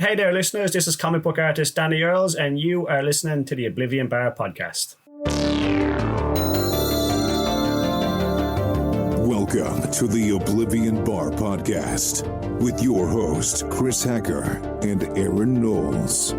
Hey there, listeners. This is comic book artist Danny Earls, and you are listening to the Oblivion Bar podcast. Welcome to the Oblivion Bar podcast with your host, Chris Hacker and Aaron Knowles.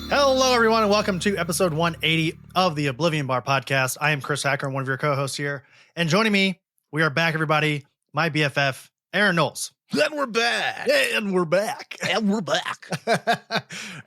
Hello, everyone, and welcome to episode 180 of the Oblivion Bar podcast. I am Chris Hacker, one of your co-hosts here. And joining me, we are back, everybody, my BFF, Aaron Knowles. And we're back. And we're back. And we're back.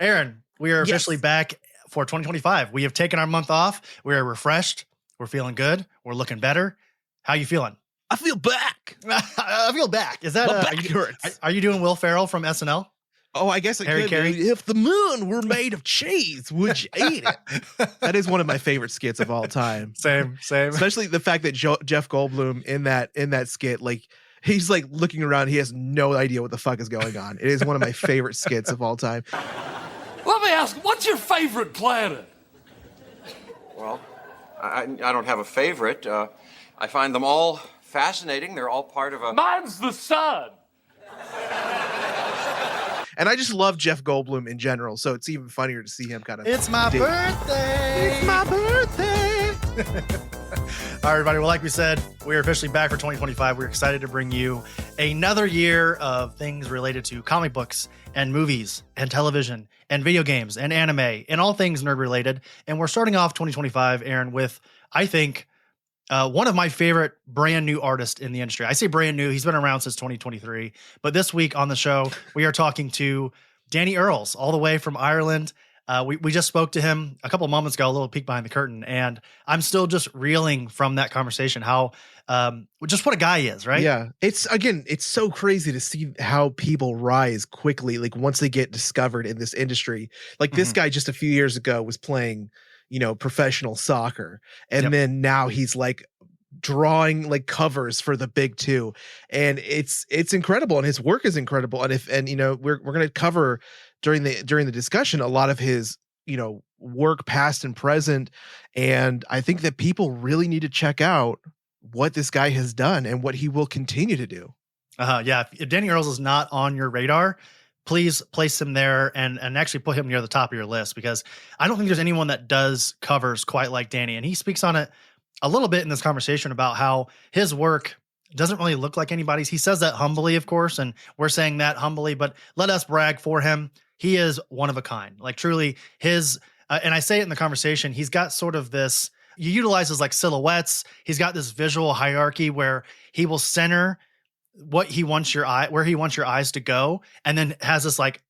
Aaron, we are officially back for 2025. We have taken our month off. We are refreshed. We're feeling good. We're looking better. How you feeling? I feel back. I feel back. Is that My back hurts. Are you doing Will Ferrell from SNL? Oh, I guess it Harry could. Carey? If the moon were made of cheese, would you eat it? That is one of my favorite skits of all time. Same. Especially the fact that Jeff Goldblum in that skit, like he's like looking around, he has no idea what the fuck is going on. It is one of my favorite skits of all time. Let me ask, what's your favorite planet? Well, I don't have a favorite. I find them all fascinating. They're all part of a... Mine's the sun. And I just love Jeff Goldblum in general, so it's even funnier to see him kind of... It's my birthday. It's my birthday. All right, everybody. Well, like we said, we are officially back for 2025. We're excited to bring you another year of things related to comic books and movies and television and video games and anime and all things nerd related. And we're starting off 2025, Aaron, with, I think, one of my favorite brand new artists in the industry. I say brand new. He's been around since 2023. But this week on the show, we are talking to Danny Earls, all the way from Ireland. We just spoke to him a couple of moments ago, a little peek behind the curtain, and I'm still just reeling from that conversation, how just what a guy he is, right? Yeah. It's so crazy to see how people rise quickly, like once they get discovered in this industry. Like this guy just a few years ago was playing, professional soccer. And then now he's like drawing like covers for the big two. And it's incredible. And his work is incredible. And we're going to cover during the discussion a lot of his, work past and present. And I think that people really need to check out what this guy has done and what he will continue to do. Yeah. If Danny Earls is not on your radar, please place him there and actually put him near the top of your list, because I don't think there's anyone that does covers quite like Danny. And he speaks on it a little bit in this conversation about how his work doesn't really look like anybody's. He says that humbly, of course, and we're saying that humbly, but let us brag for him. He is one of a kind, like truly his, and I say it in the conversation, he's got sort of this, he utilizes like silhouettes. He's got this visual hierarchy where he will center where he wants your eyes to go, and then has this like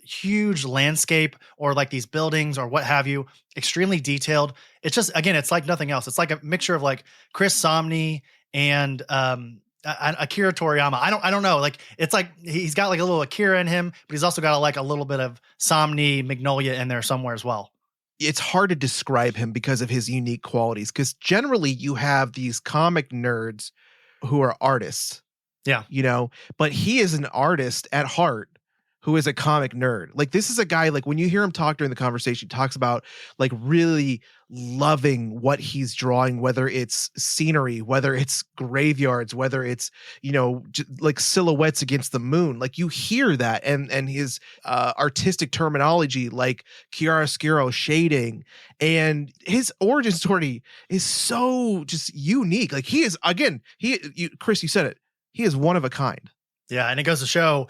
huge landscape or like these buildings or what have you, extremely detailed. It's just, again, it's like nothing else. It's like a mixture of like Chris Samnee and Akira Toriyama. I don't know. Like it's like he's got like a little Akira in him, but he's also got like a little bit of Samnee, Magnolia in there somewhere as well. It's hard to describe him because of his unique qualities. Because generally you have these comic nerds who are artists. Yeah. But he is an artist at heart who is a comic nerd. Like this is a guy, like when you hear him talk during the conversation, he talks about like really loving what he's drawing, whether it's scenery, whether it's graveyards, whether it's, like silhouettes against the moon. Like you hear that and his artistic terminology, like chiaroscuro shading, and his origin story is so just unique. Like he is, again, Chris, you said it. He is one of a kind. Yeah. And it goes to show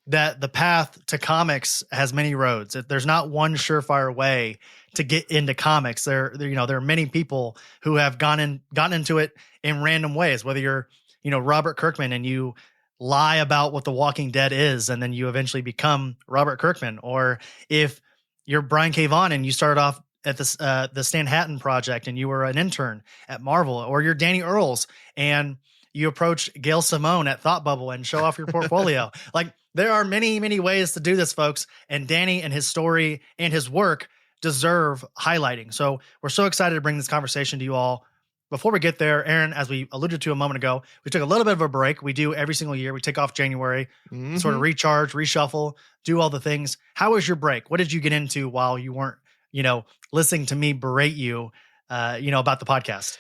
that the path to comics has many roads. There's not one surefire way to get into comics. There are many people who have gotten into it in random ways, whether you're, Robert Kirkman and you lie about what The Walking Dead is, and then you eventually become Robert Kirkman, or if you're Brian K. Vaughan and you started off at the Stan Hatton project and you were an intern at Marvel, or you're Danny Earls and you approach Gail Simone at Thought Bubble and show off your portfolio. Like there are many, many ways to do this, folks. And Danny and his story and his work deserve highlighting. So we're so excited to bring this conversation to you all. before we get there, Aaron, as we alluded to a moment ago, we took a little bit of a break. We do every single year. We take off January, sort of recharge, reshuffle, do all the things. How was your break? What did you get into while you weren't, listening to me berate you, about the podcast?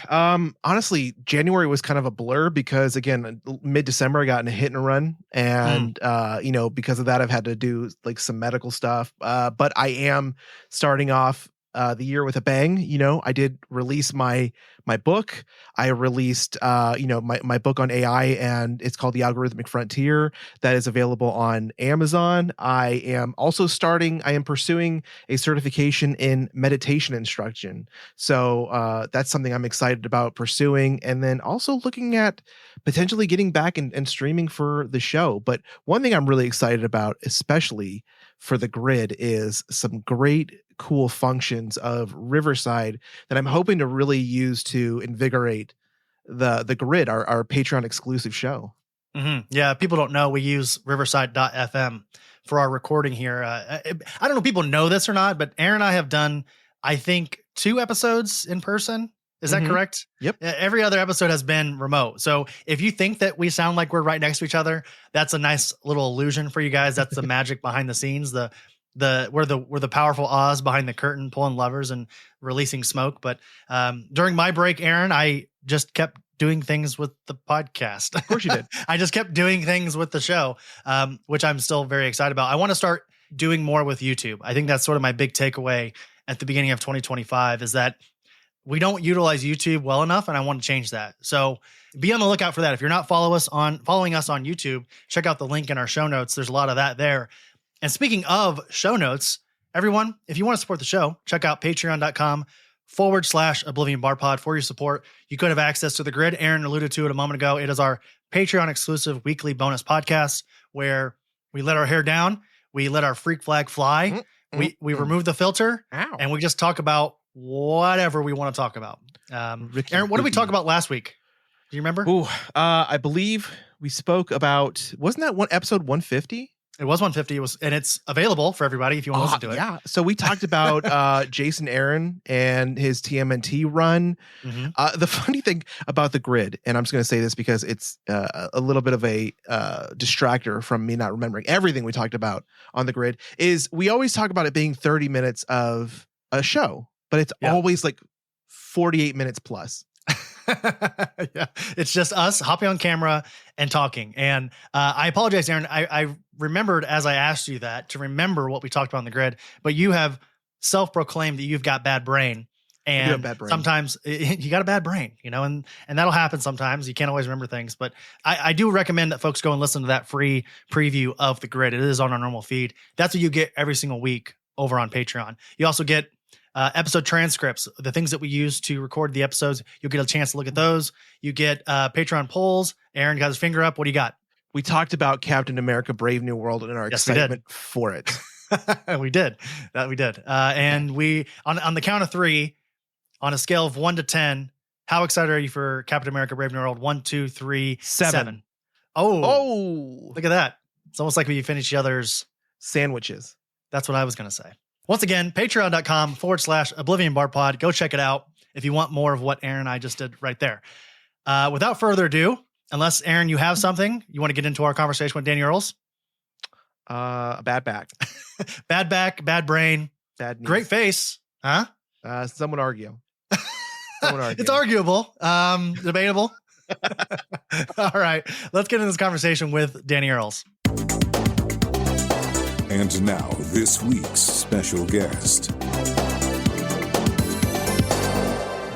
Honestly, January was kind of a blur because again, mid-December I got in a hit and run, and because of that I've had to do like some medical stuff. But I am starting off the year with a bang. I did release my book. I released my book on AI, and it's called The Algorithmic Frontier. That is available on Amazon. I am pursuing a certification in meditation instruction. So that's something I'm excited about pursuing, and then also looking at potentially getting back and streaming for the show. But one thing I'm really excited about, especially for the grid, is some great cool functions of Riverside that I'm hoping to really use to invigorate the grid, our Patreon exclusive show. Yeah, people don't know we use riverside.fm for our recording here. I don't know if people know this or not, but Aaron and I have done, I think, 2 episodes in person. Is that correct? Yep. Every other episode has been remote. So if you think that we sound like we're right next to each other, that's a nice little illusion for you guys. That's the magic behind the scenes. We're the powerful Oz behind the curtain, pulling levers and releasing smoke. But during my break, Aaron, I just kept doing things with the podcast. Of course you did. I just kept doing things with the show, which I'm still very excited about. I want to start doing more with YouTube. I think that's sort of my big takeaway at the beginning of 2025 is that we don't utilize YouTube well enough, and I want to change that. So be on the lookout for that. If you're not following us on YouTube, check out the link in our show notes. There's a lot of that there. And speaking of show notes, everyone, if you want to support the show, check out patreon.com/Oblivion Bar Pod for your support. You could have access to the grid. Aaron alluded to it a moment ago. It is our Patreon exclusive weekly bonus podcast where we let our hair down. We let our freak flag fly. We remove the filter. Ow. And we just talk about whatever we want to talk about. Aaron, what did we talk about last week? Do you remember? I believe we spoke about, wasn't that one episode 150? It was 150. And it's available for everybody if you want to listen to it. Yeah. So we talked about Jason Aaron and his TMNT run. The funny thing about the grid, and I'm just going to say this because it's a little bit of a distractor from me not remembering everything we talked about on the grid, is we always talk about it being 30 minutes of a show, but it's always like 48 minutes plus. Yeah, it's just us hopping on camera and talking. And I apologize, Aaron. I remembered as I asked you that to remember what we talked about on the grid, but you have self-proclaimed that you've got bad brain. And bad brain. Sometimes you got a bad brain, and that'll happen sometimes. You can't always remember things, but I do recommend that folks go and listen to that free preview of the grid. It is on our normal feed. That's what you get every single week over on Patreon. You also get episode transcripts, the things that we use to record the episodes. You'll get a chance to look at those. You get Patreon polls. Aaron got his finger up. What do you got? We talked about Captain America Brave New World and our excitement for it. We did. And we, on the count of 3, on a scale of 1 to 10, how excited are you for Captain America Brave New World? 1, 2, 3, 7. Oh, look at that. It's almost like we finish each other's sandwiches. That's what I was going to say. Once again, patreon.com/Oblivion Bar Pod. Go check it out if you want more of what Aaron and I just did right there. Without further ado, unless Aaron, you have something you want to get into our conversation with Danny Earls. A bad back. Bad back, bad brain, bad knees. Great face. Huh? Some would argue. It's arguable. Debatable. All right. Let's get into this conversation with Danny Earls. And now, this week's special guest.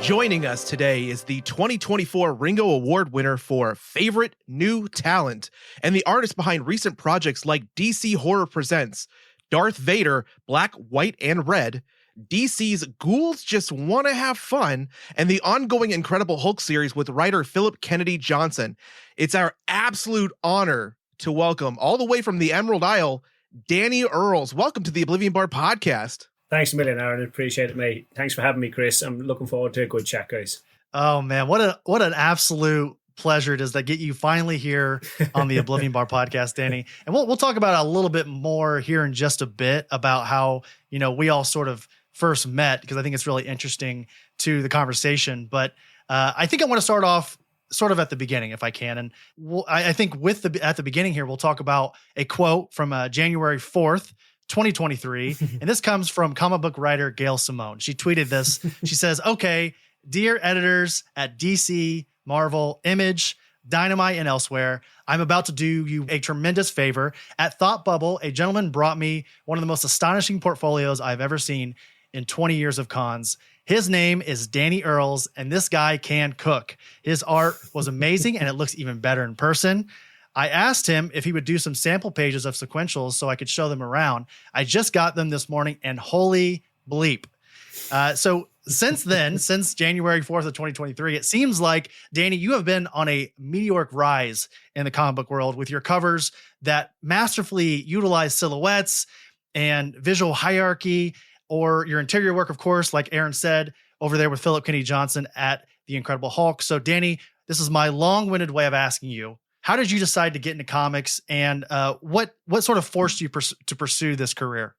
Joining us today is the 2024 Ringo Award winner for Favorite New Talent and the artist behind recent projects like DC Horror Presents, Darth Vader, Black, White, and Red, DC's Ghouls Just Wanna Have Fun, and the ongoing Incredible Hulk series with writer Phillip Kennedy Johnson. It's our absolute honor to welcome, all the way from the Emerald Isle, Danny Earls. Welcome to the Oblivion Bar podcast. Thanks a million, Aaron. I appreciate it, mate. Thanks for having me, Chris. I'm looking forward to a good chat, guys. Oh, man. What an absolute pleasure it is to get you finally here on the Oblivion Bar podcast, Danny. And we'll talk about it a little bit more here in just a bit about how, we all sort of first met, because I think it's really interesting to the conversation. But I think I want to start off sort of at the beginning, if I can. And I think at the beginning here, we'll talk about a quote from January 4th, 2023. And this comes from comic book writer Gail Simone. She tweeted this. She says, "Okay, dear editors at DC, Marvel, Image, Dynamite, and elsewhere, I'm about to do you a tremendous favor. At Thought Bubble, a gentleman brought me one of the most astonishing portfolios I've ever seen in 20 years of cons. His name is Danny Earls, and this guy can cook. His art was amazing, and it looks even better in person. I asked him if he would do some sample pages of sequentials so I could show them around. I just got them this morning, and holy bleep." So since then, since January 4th of 2023, it seems like, Danny, you have been on a meteoric rise in the comic book world with your covers that masterfully utilize silhouettes and visual hierarchy, or your interior work, of course, like Aaron said, over there with Phillip Kennedy Johnson at The Incredible Hulk. So, Danny, this is my long-winded way of asking you, how did you decide to get into comics, and what sort of forced you to pursue this career?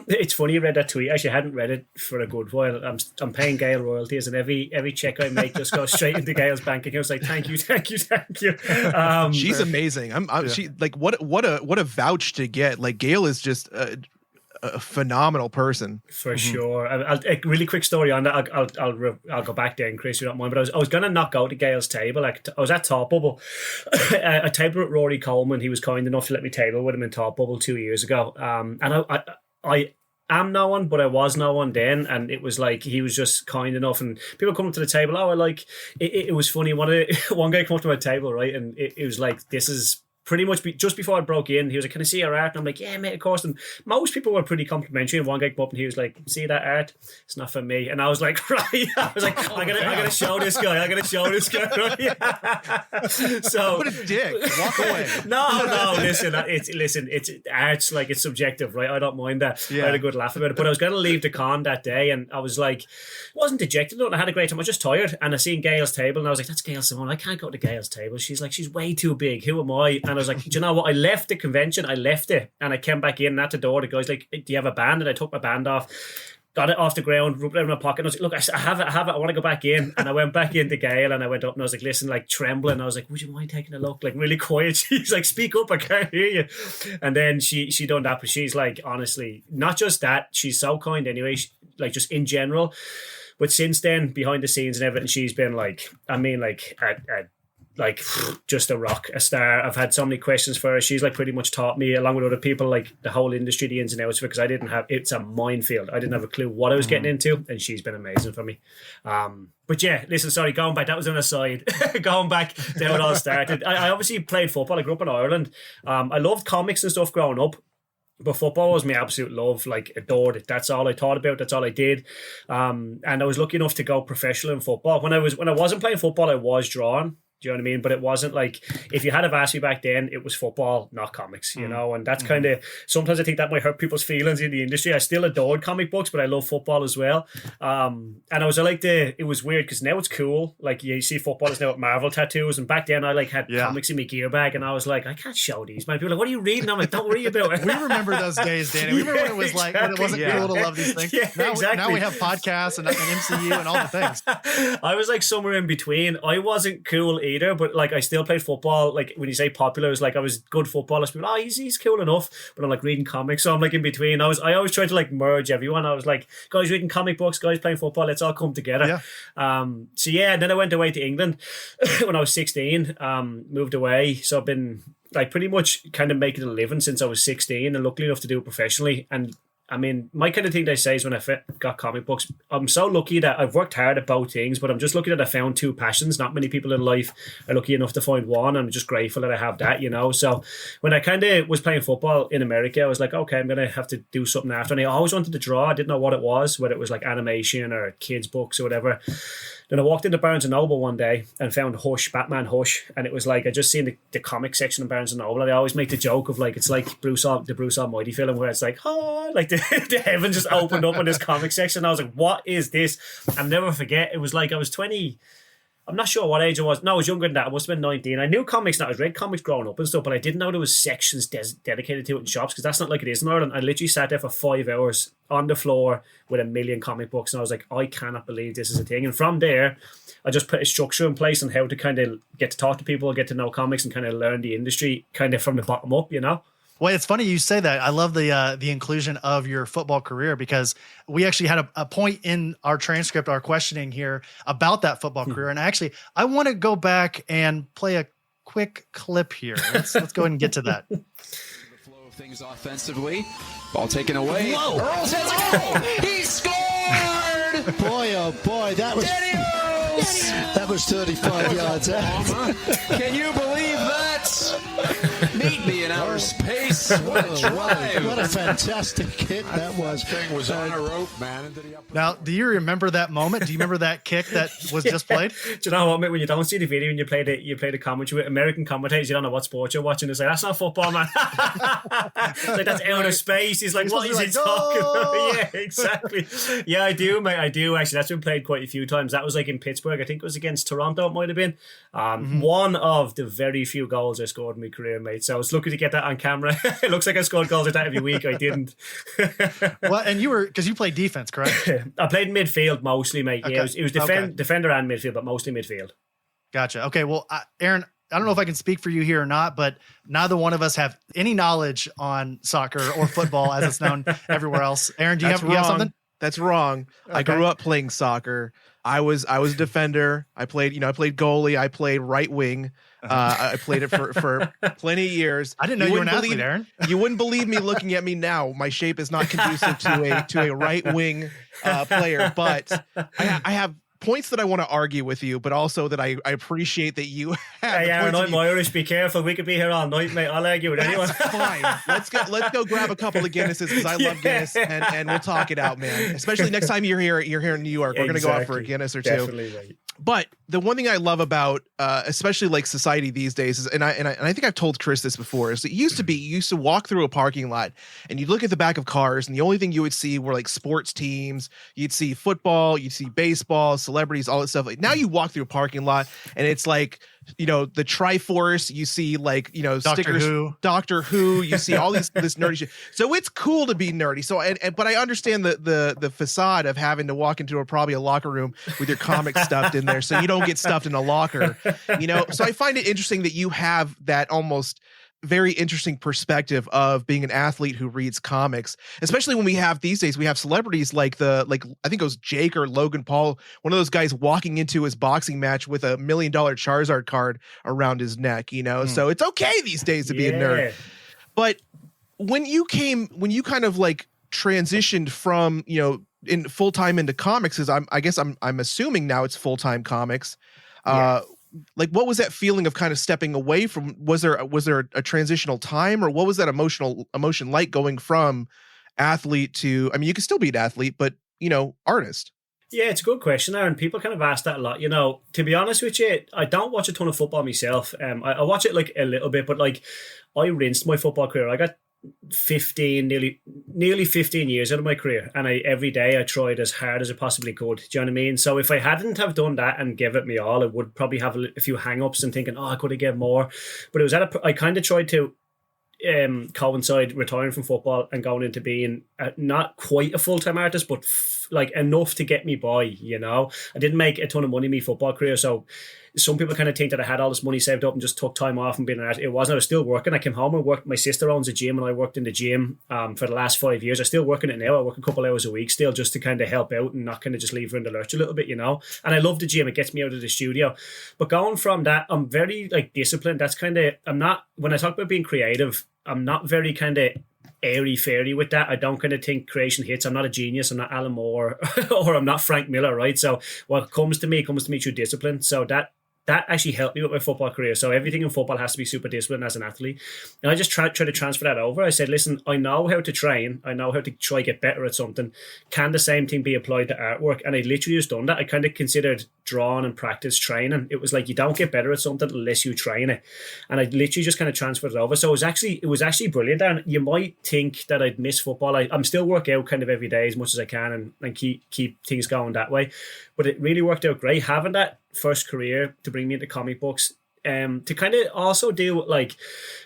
It's funny you read that tweet. Actually, I hadn't read it for a good while. I'm paying Gail royalties, and every check I make just goes straight into Gail's bank account. It's like, thank you. She's amazing. She like what a vouch to get. Like, Gail is just a phenomenal person for sure. A really quick story on that. I'll go back there, and Chris, you don't mind. But I was gonna knock out to Gail's table. Like, I was at Top Bubble, a table with Rory Coleman. He was kind enough to let me table with him in Top Bubble 2 years ago. And I am no one, but I was no one then, and it was like he was just kind enough, and people come to the table. Oh, I like it. It was funny. One guy came up to my table, right, and it was like, this is pretty much just before I broke in. He was like, "Can I see your art?" And I'm like, "Yeah, mate, of course." And most people were pretty complimentary. And one guy came up and he was like, "See that art? It's not for me." And I was like, "Right." I was like, "I'm gonna show this guy. I'm gonna show this guy." Right? So, what a dick. Walk away. No. Listen. It's art's like, it's subjective, right? I don't mind that. Yeah. I had a good laugh about it. But I was gonna leave the con that day, and I was like, wasn't dejected. I had a great time. I was just tired, and I seen Gail's table, and I was like, "That's Gail Simone. I can't go to Gail's table. She's like, she's way too big. Who am I?" And I was like, "Do you know what? I left the convention. I left it, and I came back in, and at the door, the guy's like, 'Do you have a band?' And I took my band off, got it off the ground, rubbed it in my pocket, and I was like, 'Look, I have it. I want to go back in.' And I went back into Gail, and I went up, and I was like, 'Listen,' like trembling. I was like, 'Would you mind taking a look?' Like, really quiet. She's like, 'Speak up, I can't hear you.' And then she done that, but she's like, honestly, not just that, she's so kind anyway, like just in general. But since then, behind the scenes and everything, she's been like, I mean, like just a rock, a star. I've had so many questions for her. She's like pretty much taught me, along with other people, like the whole industry, the ins and outs of it, because it's a minefield. I didn't have a clue what I was getting into, and she's been amazing for me. But yeah, listen, sorry, going back, that was an aside. Going back to how it all started. I obviously played football. I grew up in Ireland. I loved comics and stuff growing up. But football was my absolute love, like adored it. That's all I thought about. That's all I did. And I was lucky enough to go professional in football. When I wasn't playing football, I was drawing. Do you know what I mean? But it wasn't like, if you had have asked me back then, it was football, not comics, you know? And that's kind of, sometimes I think that might hurt people's feelings in the industry. I still adored comic books, but I love football as well. And I was like, it was weird because now it's cool. Like, you see footballers now with Marvel tattoos. And back then I like had comics in my gear bag, and I was like, I can't show these, man. People are like, what are you reading? I'm like, don't worry about it. We remember those days, Danny. We remember when it was like, when it wasn't cool to love these things. Yeah, now we have podcasts and MCU and all the things. I was like somewhere in between. I wasn't cool either, but like I still played football. Like, when you say popular, it was like I was good football. People, oh, he's cool enough, but I'm like reading comics, so I'm like in between. I always tried to like merge everyone. I was like, guys reading comic books, guys playing football, let's all come together. So yeah, and then I went away to England when I was 16. Moved away, so I've been like pretty much kind of making a living since I was 16, and lucky enough to do it professionally. And I mean, my kind of thing they say is when I got comic books, I'm so lucky that I've worked hard at both things, but I'm just lucky that I found two passions. Not many people in life are lucky enough to find one. I'm just grateful that I have that, you know? So when I kind of was playing football in America, I was like, okay, I'm going to have to do something after. And I always wanted to draw. I didn't know what it was, whether it was like animation or kids' books or whatever. Then I walked into Barnes & Noble one day and found Hush, Batman Hush. And it was like, I just seen the comic section of Barnes & Noble. And I always make the joke of like, it's like the Bruce Almighty film where it's like, oh, like the heaven just opened up in this comic section. I was like, what is this? I'll never forget. It was like, I was 20, I'm not sure what age I was. No, I was younger than that. I must have been 19. I knew comics now. I read comics growing up and stuff, but I didn't know there was sections dedicated to it in shops, because that's not like it is in Ireland. I literally sat there for 5 hours on the floor with a million comic books, and I was like, I cannot believe this is a thing. And from there, I just put a structure in place on how to kind of get to talk to people, get to know comics, and kind of learn the industry kind of from the bottom up, you know? Well, it's funny you say that. I love the inclusion of your football career, because we actually had a point in our transcript, our questioning here about that football career. And actually, I want to go back and play a quick clip here. Let's go ahead and get to that. The flow of things offensively. Ball taken away. Whoa. Earls has a goal. He scored. Boy, oh boy, that was Danny Earls. that was 35 yards out. Can you believe that? Meet me in outer space. What a drive. What a fantastic hit that was. Thing was on a rope, man. Now, do you remember that moment? Do you remember that kick that was just played? Do you know what, mate? When you don't see the video and you play the commentary with American commentators, you don't know what sport you're watching. It's like, that's not football, man. It's like, that's outer space. He's like, what is he talking about? Yeah, exactly. Yeah, I do, mate. I do, actually. That's been played quite a few times. That was like in Pittsburgh. I think it was against Toronto, it might have been. One of the very few goals I scored in my career, mate. So I was lucky to get that on camera. It looks like I scored goals like that every week. I didn't. Well, and because you played defense, correct? I played midfield mostly, mate. Okay. Yeah, it was defender and midfield, but mostly midfield. Gotcha. Okay, well, Aaron, I don't know if I can speak for you here or not, but neither one of us have any knowledge on soccer or football as it's known everywhere else. Aaron, do you have something? That's wrong. Okay. I grew up playing soccer. I was a defender. I played goalie. I played right wing. I played it for plenty of years. I didn't know you were an athlete, Aaron. You wouldn't believe me looking at me now. My shape is not conducive to a right wing player, but I have points that I want to argue with you, but also that I appreciate that you have. Hey, Aaron, I'm Irish. Be careful. We could be here all night, mate. I'll argue with anyone. Fine. Let's go grab a couple of Guinnesses, because I love Guinness, and we'll talk it out, man. Especially next time you're here in New York. We're gonna go out for a Guinness or two. Definitely, right. But the one thing I love about, especially like society these days, is, and I think I've told Chris this before, is it used to be you used to walk through a parking lot and you'd look at the back of cars, and the only thing you would see were like sports teams. You'd see football, you'd see baseball, celebrities, all that stuff. Like now you walk through a parking lot and it's like, you know, the Triforce, you see like, you know, stickers, Doctor Who, you see all this nerdy shit. So it's cool to be nerdy. So, but I understand the facade of having to walk into probably a locker room with your comics stuffed in there, so you don't get stuffed in a locker, you know? So I find it interesting that you have that almost very interesting perspective of being an athlete who reads comics, especially when we have these days, we have celebrities like I think it was Jake or Logan Paul, one of those guys walking into his boxing match with $1 million Charizard card around his neck, you know? So it's okay these days to be a nerd. But when you kind of like transitioned from, you know, in full-time into comics, is I'm assuming now it's full-time comics. Like, what was that feeling of kind of stepping away from? Was there a transitional time, or what was that emotion like going from athlete to? I mean, you can still be an athlete, but you know, artist. Yeah, it's a good question, Aaron. People kind of ask that a lot. You know, to be honest with you, I don't watch a ton of football myself. I watch it like a little bit, but like I rinsed my football career. I got nearly 15 years out of my career, and every day I tried as hard as I possibly could. Do you know what I mean? So if I hadn't have done that and give it me all, I would probably have a few hang-ups and thinking, I could have given more. But it was I kind of tried to coincide retiring from football and going into being not quite a full-time artist, but like enough to get me by, you know. I didn't make a ton of money in my football career, so some people kind of think that I had all this money saved up and just took time off and being an artist. It wasn't. I was still working. I came home and worked. My sister owns a gym, and I worked in the gym for the last 5 years. I still work in it now. I work a couple hours a week still, just to kind of help out and not kind of just leave her in the lurch a little bit, you know. And I love the gym. It gets me out of the studio. But going from that, I'm very like disciplined. That's kind of, I'm not, when I talk about being creative, I'm not very kind of airy-fairy with that. I don't kind of think creation hits. I'm not a genius. I'm not Alan Moore or I'm not Frank Miller, right? So what comes to me through discipline. So that actually helped me with my football career. So everything in football has to be super disciplined as an athlete. And I just try to transfer that over. I said, listen, I know how to train. I know how to try get better at something. Can the same thing be applied to artwork? And I literally just done that. I kind of considered drawn and practice training. It was like you don't get better at something unless you train it. And I literally just kind of transferred it over. So it was actually brilliant. And you might think that I'd miss football. I'm still work out kind of every day as much as I can and keep things going that way. But it really worked out great having that first career to bring me into comic books. To kind of also do like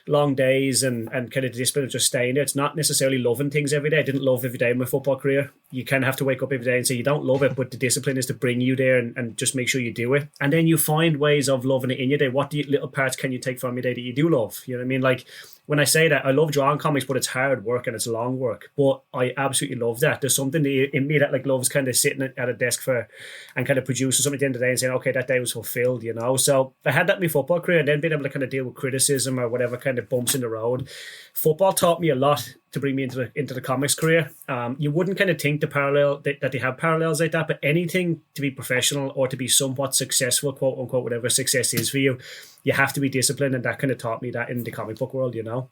long days and kind of the discipline of just staying there. It's not necessarily loving things every day. I didn't love every day in my football career. You kind of have to wake up every day and say you don't love it, but the discipline is to bring you there and just make sure you do it. And then you find ways of loving it in your day. What little parts can you take from your day that you do love? You know what I mean? Like when I say that, I love drawing comics, but it's hard work and it's long work. But I absolutely love that. There's something in me that like loves kind of sitting at a desk and kind of producing something at the end of the day and saying, okay, that day was fulfilled, you know? So I had that in my football career, and then being able to kind of deal with criticism or whatever kind of bumps in the road. Football taught me a lot to bring me into the comics career. You wouldn't kind of think that they have parallels like that, but anything to be professional or to be somewhat successful, quote unquote, whatever success is for you, you have to be disciplined, and that kind of taught me that in the comic book world, you know.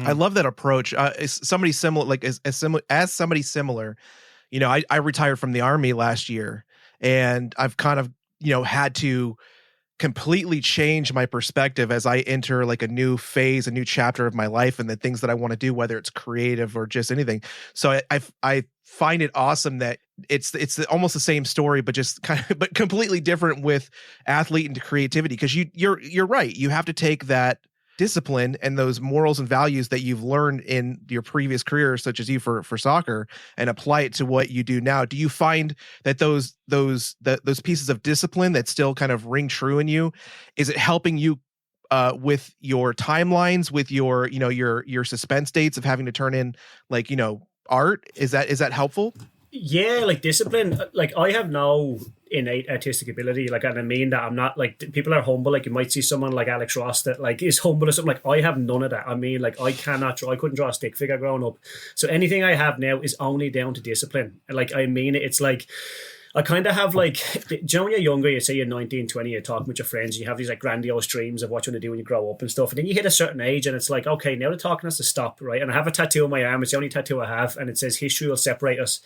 I love that approach. Somebody similar, like as somebody similar, you know, I retired from the Army last year, and I've kind of, you know, had to completely change my perspective as I enter like a new phase, a new chapter of my life, and the things that I want to do, whether it's creative or just anything. So I find it awesome that it's almost the same story, but just but completely different with athlete into creativity. Because you're right. You have to take that discipline and those morals and values that you've learned in your previous career, such as you for soccer, and apply it to what you do now. Do you find that those pieces of discipline that still kind of ring true in you, is it helping you with your timelines, with your, you know, your suspense dates of having to turn in, like, you know, art? Is that helpful? Yeah, like discipline. Like I have no innate artistic ability. Like, and I mean that I'm not like, people are humble. Like you might see someone like Alex Ross that like is humble or something. Like I have none of that. I mean, like I couldn't draw a stick figure growing up. So anything I have now is only down to discipline. And like I mean, it's like I kind of have like, do you know when you're younger, you say you're 19, 20, you're talking with your friends, and you have these like grandiose dreams of what you want to do when you grow up and stuff. And then you hit a certain age and it's like, okay, now the talking has to stop, right? And I have a tattoo on my arm. It's the only tattoo I have. And it says history will separate us.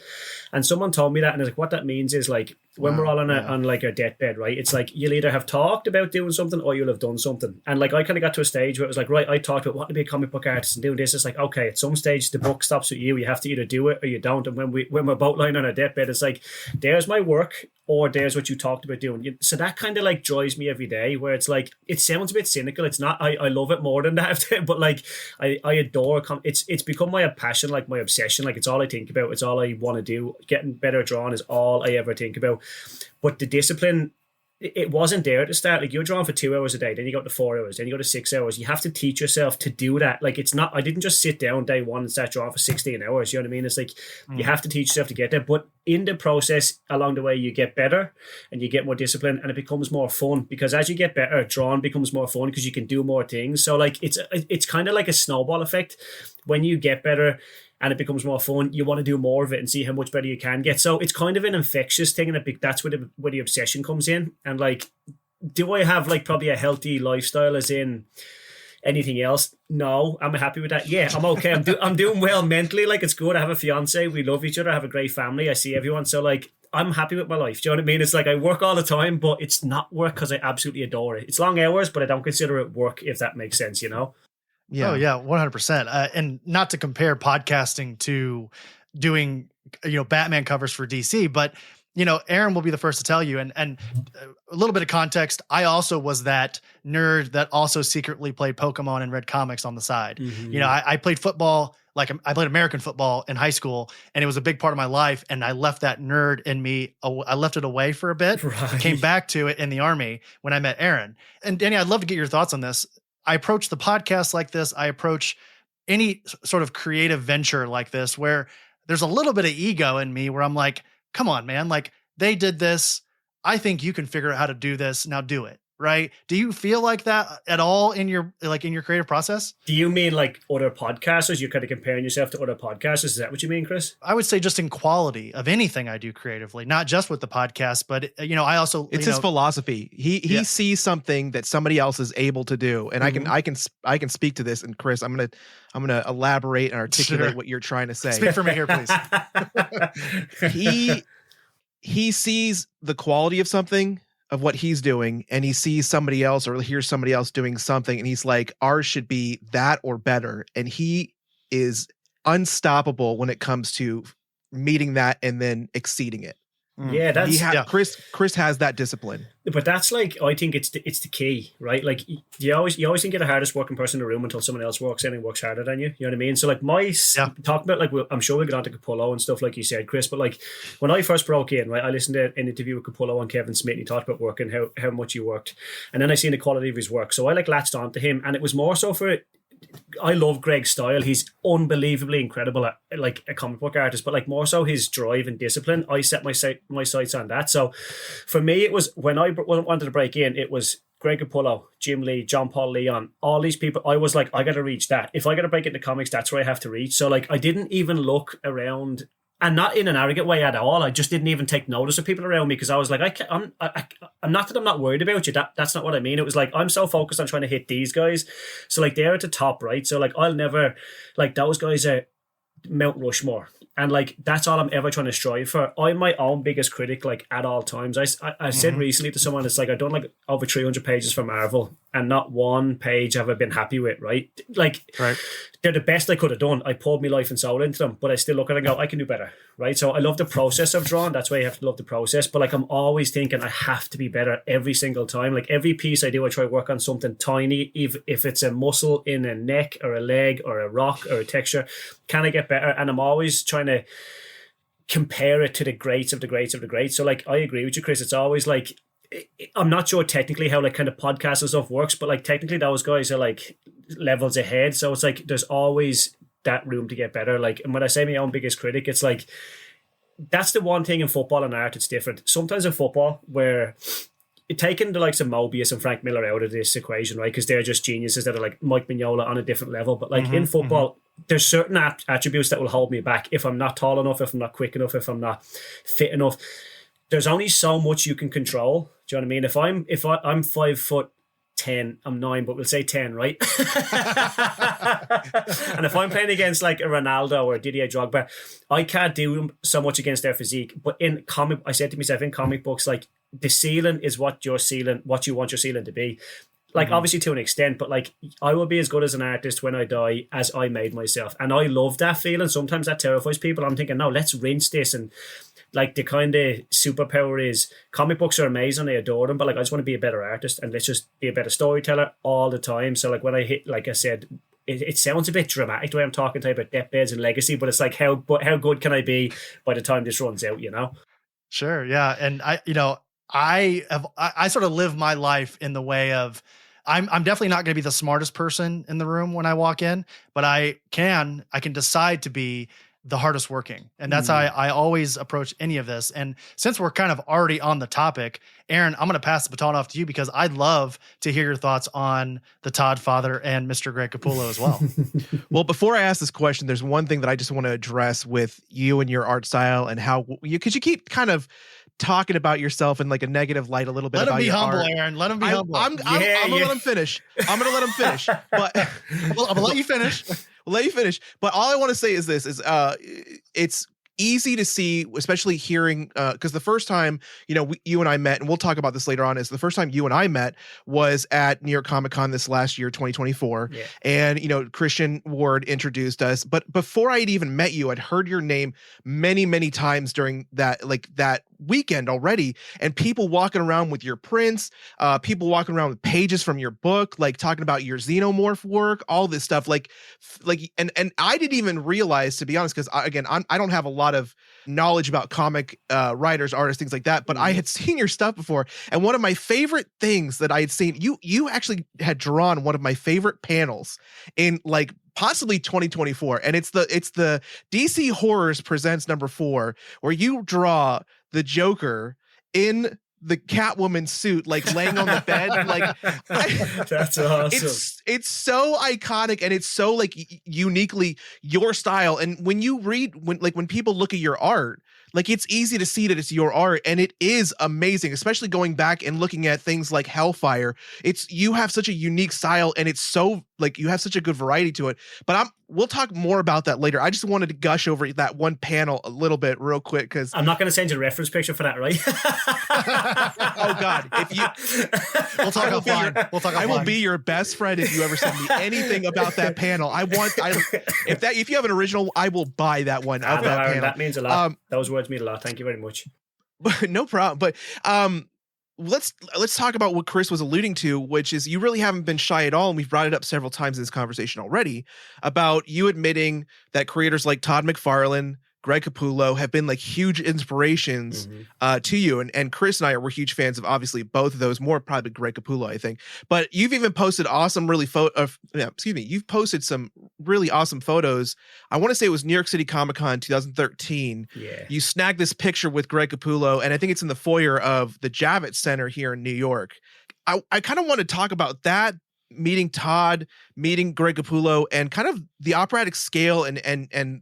And someone told me that. And it's like, what that means is like, when we're all on like our deathbed, right? It's like, you'll either have talked about doing something or you'll have done something. And like, I kind of got to a stage where it was like, right, I talked about wanting to be a comic book artist and doing this. It's like, okay, at some stage the book stops with you. You have to either do it or you don't. And when we're both lying on our deathbed, it's like, there's my work, or there's what you talked about doing. So that kind of like drives me every day, where it's like, it sounds a bit cynical. It's not, I love it more than that, but like I adore, it's become my passion, like my obsession. Like it's all I think about. It's all I want to do. Getting better at drawing is all I ever think about. But the discipline, it wasn't there at the start. Like you're drawing for 2 hours a day, then you go to 4 hours, then you go to 6 hours. You have to teach yourself to do that. Like it's not, I didn't just sit down day one and start drawing for 16 hours. You know what I mean? It's like, you have to teach yourself to get there. But in the process, along the way, you get better and you get more discipline, and it becomes more fun, because as you get better, drawing becomes more fun because you can do more things. So like, it's kind of like a snowball effect. When you get better and it becomes more fun, you want to do more of it and see how much better you can get. So it's kind of an infectious thing, and that's where the obsession comes in. And like, do I have like probably a healthy lifestyle as in anything else? No. Am I happy with that? Yeah, I'm okay. I'm doing well mentally. Like it's good. I have a fiance. We love each other. I have a great family. I see everyone. So like, I'm happy with my life. Do you know what I mean? It's like I work all the time, but it's not work because I absolutely adore it. It's long hours, but I don't consider it work, if that makes sense, you know? Yeah. Oh yeah, 100%. And not to compare podcasting to doing, you know, Batman covers for DC, but you know, Aaron will be the first to tell you. And a little bit of context, I also was that nerd that also secretly played Pokemon and read comics on the side. Mm-hmm. You know, I played football, like I played American football in high school, and it was a big part of my life. And I left that nerd in me. I left it away for a bit, right. Came back to it in the Army when I met Aaron. And Danny, I'd love to get your thoughts on this. I approach the podcast like this. I approach any sort of creative venture like this, where there's a little bit of ego in me where I'm like, come on, man, like they did this. I think you can figure out how to do this. Now do it. Right. Do you feel like that at all in your creative process? Do you mean like other podcasters? You're kind of comparing yourself to other podcasters. Is that what you mean, Chris? I would say just in quality of anything I do creatively, not just with the podcast, but you know, I also, it's his philosophy. He sees something that somebody else is able to do. And mm-hmm. I can speak to this. And Chris, I'm going to elaborate and articulate what you're trying to say. Speak for me here, please. he sees the quality of something, of what he's doing, and he sees somebody else or hears somebody else doing something, and he's like, ours should be that or better. And he is unstoppable when it comes to meeting that and then exceeding it. Yeah, Chris has that discipline. But that's like, I think it's the key, right? Like you always think you're the hardest working person in the room until someone else walks in and works harder than you. You know what I mean? So like talking about, like, I'm sure we'll get on to Capullo and stuff like you said, Chris, but like when I first broke in, right, I listened to an interview with Capullo and Kevin Smith, and he talked about work and how much he worked. And then I seen the quality of his work. So I like latched onto him, and it was more so for, I love Greg's style. He's unbelievably incredible at like a comic book artist, but like more so his drive and discipline. I set my sights on that. So for me, it was when I wanted to break in, it was Greg Capullo, Jim Lee, John Paul Leon, all these people. I was like, I got to reach that. If I got to break into comics, that's where I have to reach. So like, I didn't even look around. And not in an arrogant way at all. I just didn't even take notice of people around me, because I was like, I'm not that I'm not worried about you. That's not what I mean. It was like, I'm so focused on trying to hit these guys. So like, they're at the top, right? So like, I'll never, like, those guys are Mount Rushmore. And like, that's all I'm ever trying to strive for. I'm my own biggest critic, like, at all times. I said recently to someone, it's like, I've done like over 300 pages for Marvel, and not one page have I been happy with, right? Like, they're the best I could have done. I poured my life and soul into them, but I still look at it and go, I can do better, right? So I love the process of drawing. That's why you have to love the process. But like, I'm always thinking I have to be better every single time. Like, every piece I do, I try to work on something tiny, if it's a muscle in a neck or a leg or a rock or a texture. Can I get better? And I'm always trying to compare it to the greats of the greats of the greats. So like, I agree with you, Chris. It's always like, I'm not sure technically how like kind of podcasts and stuff works, but like technically those guys are like levels ahead. So it's like, there's always that room to get better. Like, and when I say my own biggest critic, it's like, that's the one thing in football and art, it's different. Sometimes in football, where taking the likes of Mobius and Frank Miller out of this equation, right? Because they're just geniuses that are like Mike Mignola on a different level. But like in football, there's certain attributes that will hold me back. If I'm not tall enough, if I'm not quick enough, if I'm not fit enough, there's only so much you can control. Do you know what I mean? If I'm 5'10", I'm 9, but we'll say 10, right? And if I'm playing against like a Ronaldo or Didier Drogba, I can't do so much against their physique. But in comic, I said to myself, in comic books, like, the ceiling is what you want your ceiling to be. Like, obviously to an extent, but like, I will be as good as an artist when I die as I made myself. And I love that feeling. Sometimes that terrifies people. I'm thinking, no, let's rinse this. And like, the kind of superpower is, comic books are amazing, I adore them, but like, I just want to be a better artist, and let's just be a better storyteller all the time. So like, when I hit, like I said, it sounds a bit dramatic the way I'm talking to you about deathbeds and legacy, but it's like, how good can I be by the time this runs out, you know? Sure. Yeah. And I sort of live my life in the way of, I'm definitely not going to be the smartest person in the room when I walk in, but I can decide to be the hardest working. And that's how I always approach any of this. And since we're kind of already on the topic, Aaron, I'm going to pass the baton off to you, because I'd love to hear your thoughts on the Todd Father and Mr. Greg Capullo as well. Well, before I ask this question, there's one thing that I just want to address with you and your art style, and how because you keep kind of talking about yourself in like a negative light a little bit. Let about him be your humble, art. Aaron. Let him be humble. I'm gonna let him finish. I'm gonna let him finish. But I'm gonna let you finish. We'll let you finish. But all I want to say is this: it's easy to see, especially hearing, because the first time, you and I met, and we'll talk about this later on, is the first time you and I met was at New York Comic Con this last year, 2024. Yeah. And, Christian Ward introduced us. But before I'd even met you, I'd heard your name many, many times during that weekend already. And people walking around with your prints, people walking around with pages from your book, like talking about your Xenomorph work, all this stuff. And I didn't even realize, to be honest, because I don't have a lot of knowledge about comic writers, artists, things like that, but I had seen your stuff before. And one of my favorite things that I had seen, you actually had drawn one of my favorite panels in like possibly 2024. And it's the DC Horrors Presents #4, where you draw the Joker in the Catwoman suit, like laying on the bed. Like, that's awesome. it's so iconic and it's so like uniquely your style. And when you read, when people look at your art, like it's easy to see that it's your art, and it is amazing, especially going back and looking at things like Hellfire. You have such a unique style, and it's so like you have such a good variety to it. But we'll talk more about that later. I just wanted to gush over that one panel a little bit real quick because I'm not going to send you a reference picture for that, right? Oh God, we'll talk offline. I will be your best friend if you ever send me anything about that panel. If you have an original, I will buy that one of that panel. That means a lot. Those words mean a lot. Thank you very much. No problem. But let's talk about what Chris was alluding to, which is you really haven't been shy at all, and we've brought it up several times in this conversation already, about you admitting that creators like Todd McFarlane, Greg Capullo have been like huge inspirations to you. And Chris and I were huge fans of obviously both of those, more probably Greg Capullo, I think. But you've even posted you've posted some really awesome photos. I want to say it was New York City Comic Con 2013. Yeah. You snagged this picture with Greg Capullo, and I think it's in the foyer of the Javits Center here in New York. I kind of want to talk about that, meeting Todd, meeting Greg Capullo, and kind of the operatic scale and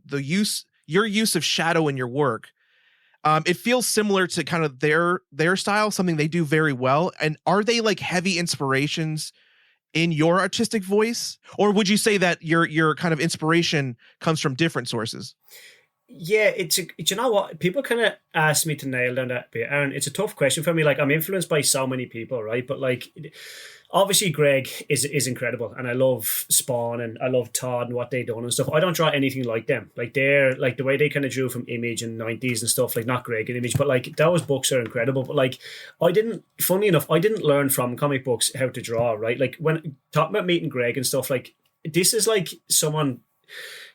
the your use of shadow in your work. It feels similar to kind of their style, something they do very well. And are they like heavy inspirations in your artistic voice? Or would you say that your kind of inspiration comes from different sources? Yeah, you know what? People kind of ask me to nail down that bit, Aaron. It's a tough question for me. Like, I'm influenced by so many people, right? But like, obviously Greg is incredible, and I love Spawn and I love Todd and what they done and stuff. I don't draw anything like them. Like, they're like the way they kind of drew from Image in the 90s and stuff, like not Greg and Image, but like those books are incredible. But like, funny enough, I didn't learn from comic books how to draw, right? Like, when talking about meeting Greg and stuff, like, this is like someone.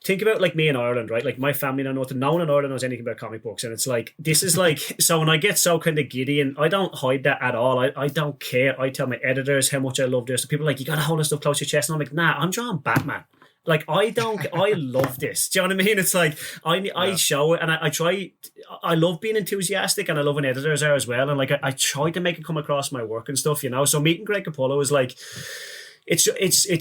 Think about like me in Ireland, right? Like, my family know nothing. No one in Ireland knows anything about comic books. And it's like, this is like, so when I get so kind of giddy, and I don't hide that at all. I don't care. I tell my editors how much I love this. People are like, you got to hold this stuff close to your chest. And I'm like, nah, I'm drawing Batman. Like, I love this. Do you know what I mean? It's like, I show it, and I love being enthusiastic, and I love when editors are as well. And like, I try to make it come across my work and stuff, you know? So meeting Greg Capullo was like, it's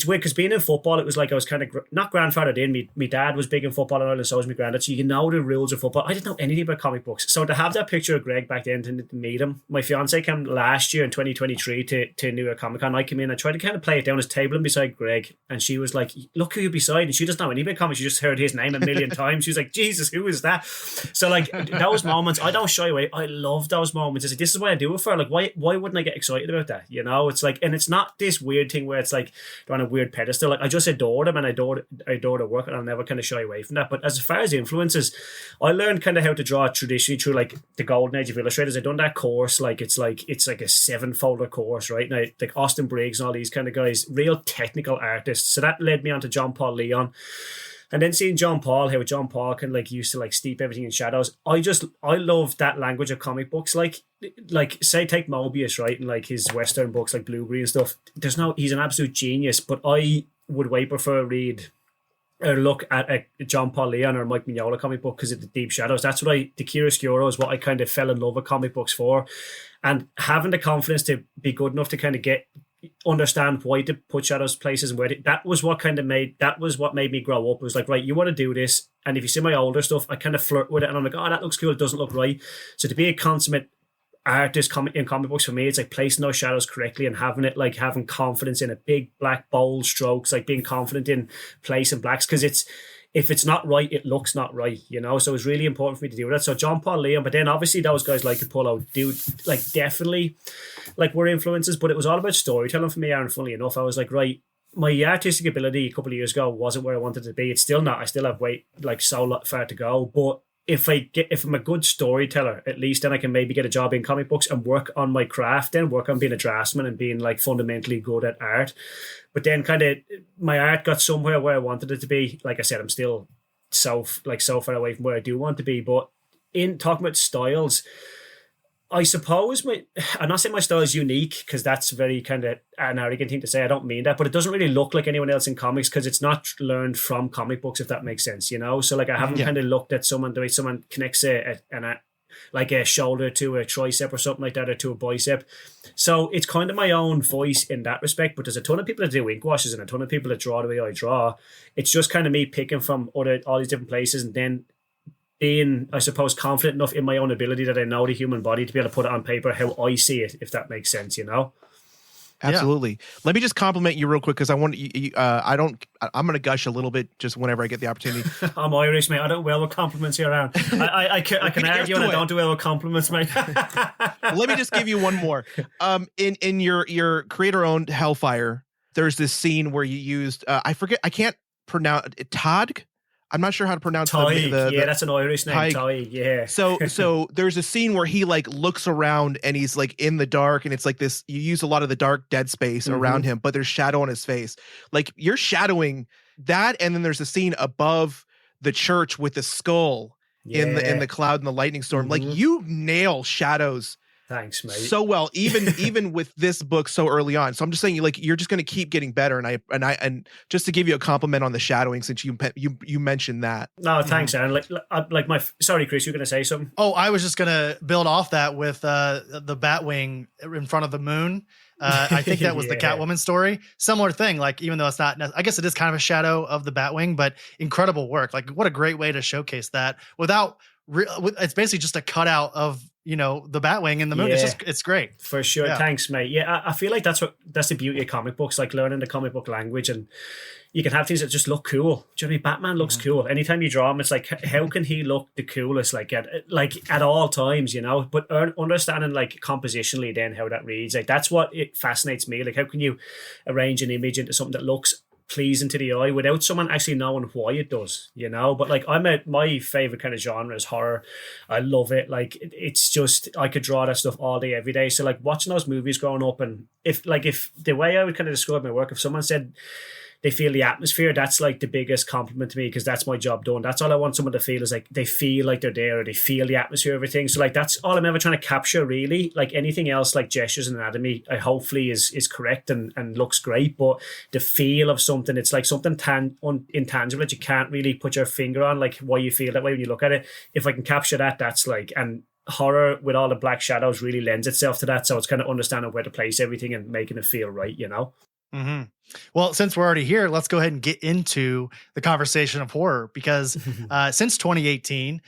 weird because being in football, it was like I was kind of not grandfathered in. My dad was big in football, and so was my granddad. So you know the rules of football. I didn't know anything about comic books. So to have that picture of Greg back then, to meet him, my fiance came last year in 2023 to New York Comic Con. I came in, I tried to kind of play it down, his table and beside Greg, and she was like, "Look who you're beside," and she doesn't know anything about comics. She just heard his name a million times. She was like, "Jesus, who is that?" So like, those moments, I don't shy away. I love those moments. It's like, this is why I do it for. Like, why wouldn't I get excited about that? You know, it's like, and it's not this weird thing where it's like they're on a weird pedestal. Like, I just adore them, and I adore their work, and I'll never kind of shy away from that. But as far as influences, I learned kind of how to draw traditionally through like the golden age of illustrators. I've done that course, like it's like a 7-folder course, right? Now, like Austin Briggs and all these kind of guys, real technical artists. So that led me on to John Paul Leon. And then seeing John Paul, how John Paul can like used to like steep everything in shadows. I love that language of comic books. Like say take Mobius, right? And like his Western books like Blue Green and stuff. He's an absolute genius, but I would way prefer read or look at a John Paul Leon or Mike Mignola comic book because of the deep shadows. That's what the chiaroscuro is what I kind of fell in love with comic books for. And having the confidence to be good enough to kind of understand why to put shadows places and where that was what made me grow up. It was like, right, you want to do this, and if you see my older stuff, I kind of flirt with it, and I'm like, oh, that looks cool, it doesn't look right. So to be a consummate artist in comic books, for me, it's like placing those shadows correctly and having confidence in a big black bold strokes, like being confident in placing blacks, because if it's not right, it looks not right, you know? So it's really important for me to do that. So John Paul Leon, but then obviously those guys like Capullo do, like, definitely, like, were influences, but it was all about storytelling for me, Aaron, funnily enough. I was like, right, my artistic ability a couple of years ago wasn't where I wanted to be. It's still not. I still have so far to go, but if I'm a good storyteller, at least then I can maybe get a job in comic books and work on my craft, then work on being a draftsman and being like fundamentally good at art. But then kind of my art got somewhere where I wanted it to be. Like I said, I'm still so far away from where I do want to be. But in talking about styles, I suppose I'm not saying my style is unique, because that's very kind of an arrogant thing to say. I don't mean that, but it doesn't really look like anyone else in comics because it's not learned from comic books, if that makes sense, you know? So like I haven't kind of looked at someone, the way someone connects like a shoulder to a tricep or something like that, or to a bicep. So it's kind of my own voice in that respect, but there's a ton of people that do ink washes and a ton of people that draw the way I draw. It's just kind of me picking from all these different places and then being, I suppose, confident enough in my own ability that I know the human body to be able to put it on paper how I see it, if that makes sense, you know? Absolutely. Yeah. Let me just compliment you real quick because I want I'm going to gush a little bit just whenever I get the opportunity. I'm Irish, mate. I don't well with compliments here around. I can argue and I don't do well with compliments, mate. Let me just give you one more. In your creator-owned Hellfire, there's this scene where you used I can't pronounce it, Todd. I'm not sure how to pronounce the that's an Irish name. Tig, yeah. So there's a scene where he like looks around and he's like in the dark, and it's like this. You use a lot of the dark dead space around him, but there's shadow on his face. Like you're shadowing that, and then there's a scene above the church with the skull in the cloud and the lightning storm. Like you nail shadows. Thanks, mate. So well, even with this book so early on. So I'm just saying, you're just going to keep getting better. And just to give you a compliment on the shadowing, since you mentioned that. No, thanks, Aaron. Sorry, Chris, you're going to say something. Oh, I was just going to build off that with the Batwing in front of the moon. I think that was the Catwoman story. Similar thing. Like, even though it's not, I guess it is kind of a shadow of the Batwing, but incredible work. Like, what a great way to showcase that without. It's basically just a cutout of the Batwing and the moon. It's great for sure. Yeah. Thanks, mate. Yeah, I feel like that's the beauty of comic books, like learning the comic book language, and you can have things that just look cool. Do you know what I mean? Batman looks cool. Anytime you draw him, it's like, how can he look the coolest? Like at all times, But understanding like compositionally, then how that reads, like that's what it fascinates me. Like, how can you arrange an image into something that looks pleasing to the eye without someone actually knowing why it does, But like my favorite kind of genre is horror. I love it. Like it's just, I could draw that stuff all day, every day. So like watching those movies growing up, and if the way I would kind of describe my work, if someone said they feel the atmosphere, that's like the biggest compliment to me, because that's my job done. That's all I want someone to feel, is like they feel like they're there, or they feel the atmosphere, everything. So like that's all I'm ever trying to capture, really. Like anything else, like gestures and anatomy, I hopefully is correct and looks great, but the feel of something, it's like something intangible that you can't really put your finger on, like why you feel that way when you look at it. If I can capture that, that's like, and horror with all the black shadows really lends itself to that. So it's kind of understanding where to place everything and making it feel right, Mm-hmm. Well, since we're already here, let's go ahead and get into the conversation of horror, because since 2018,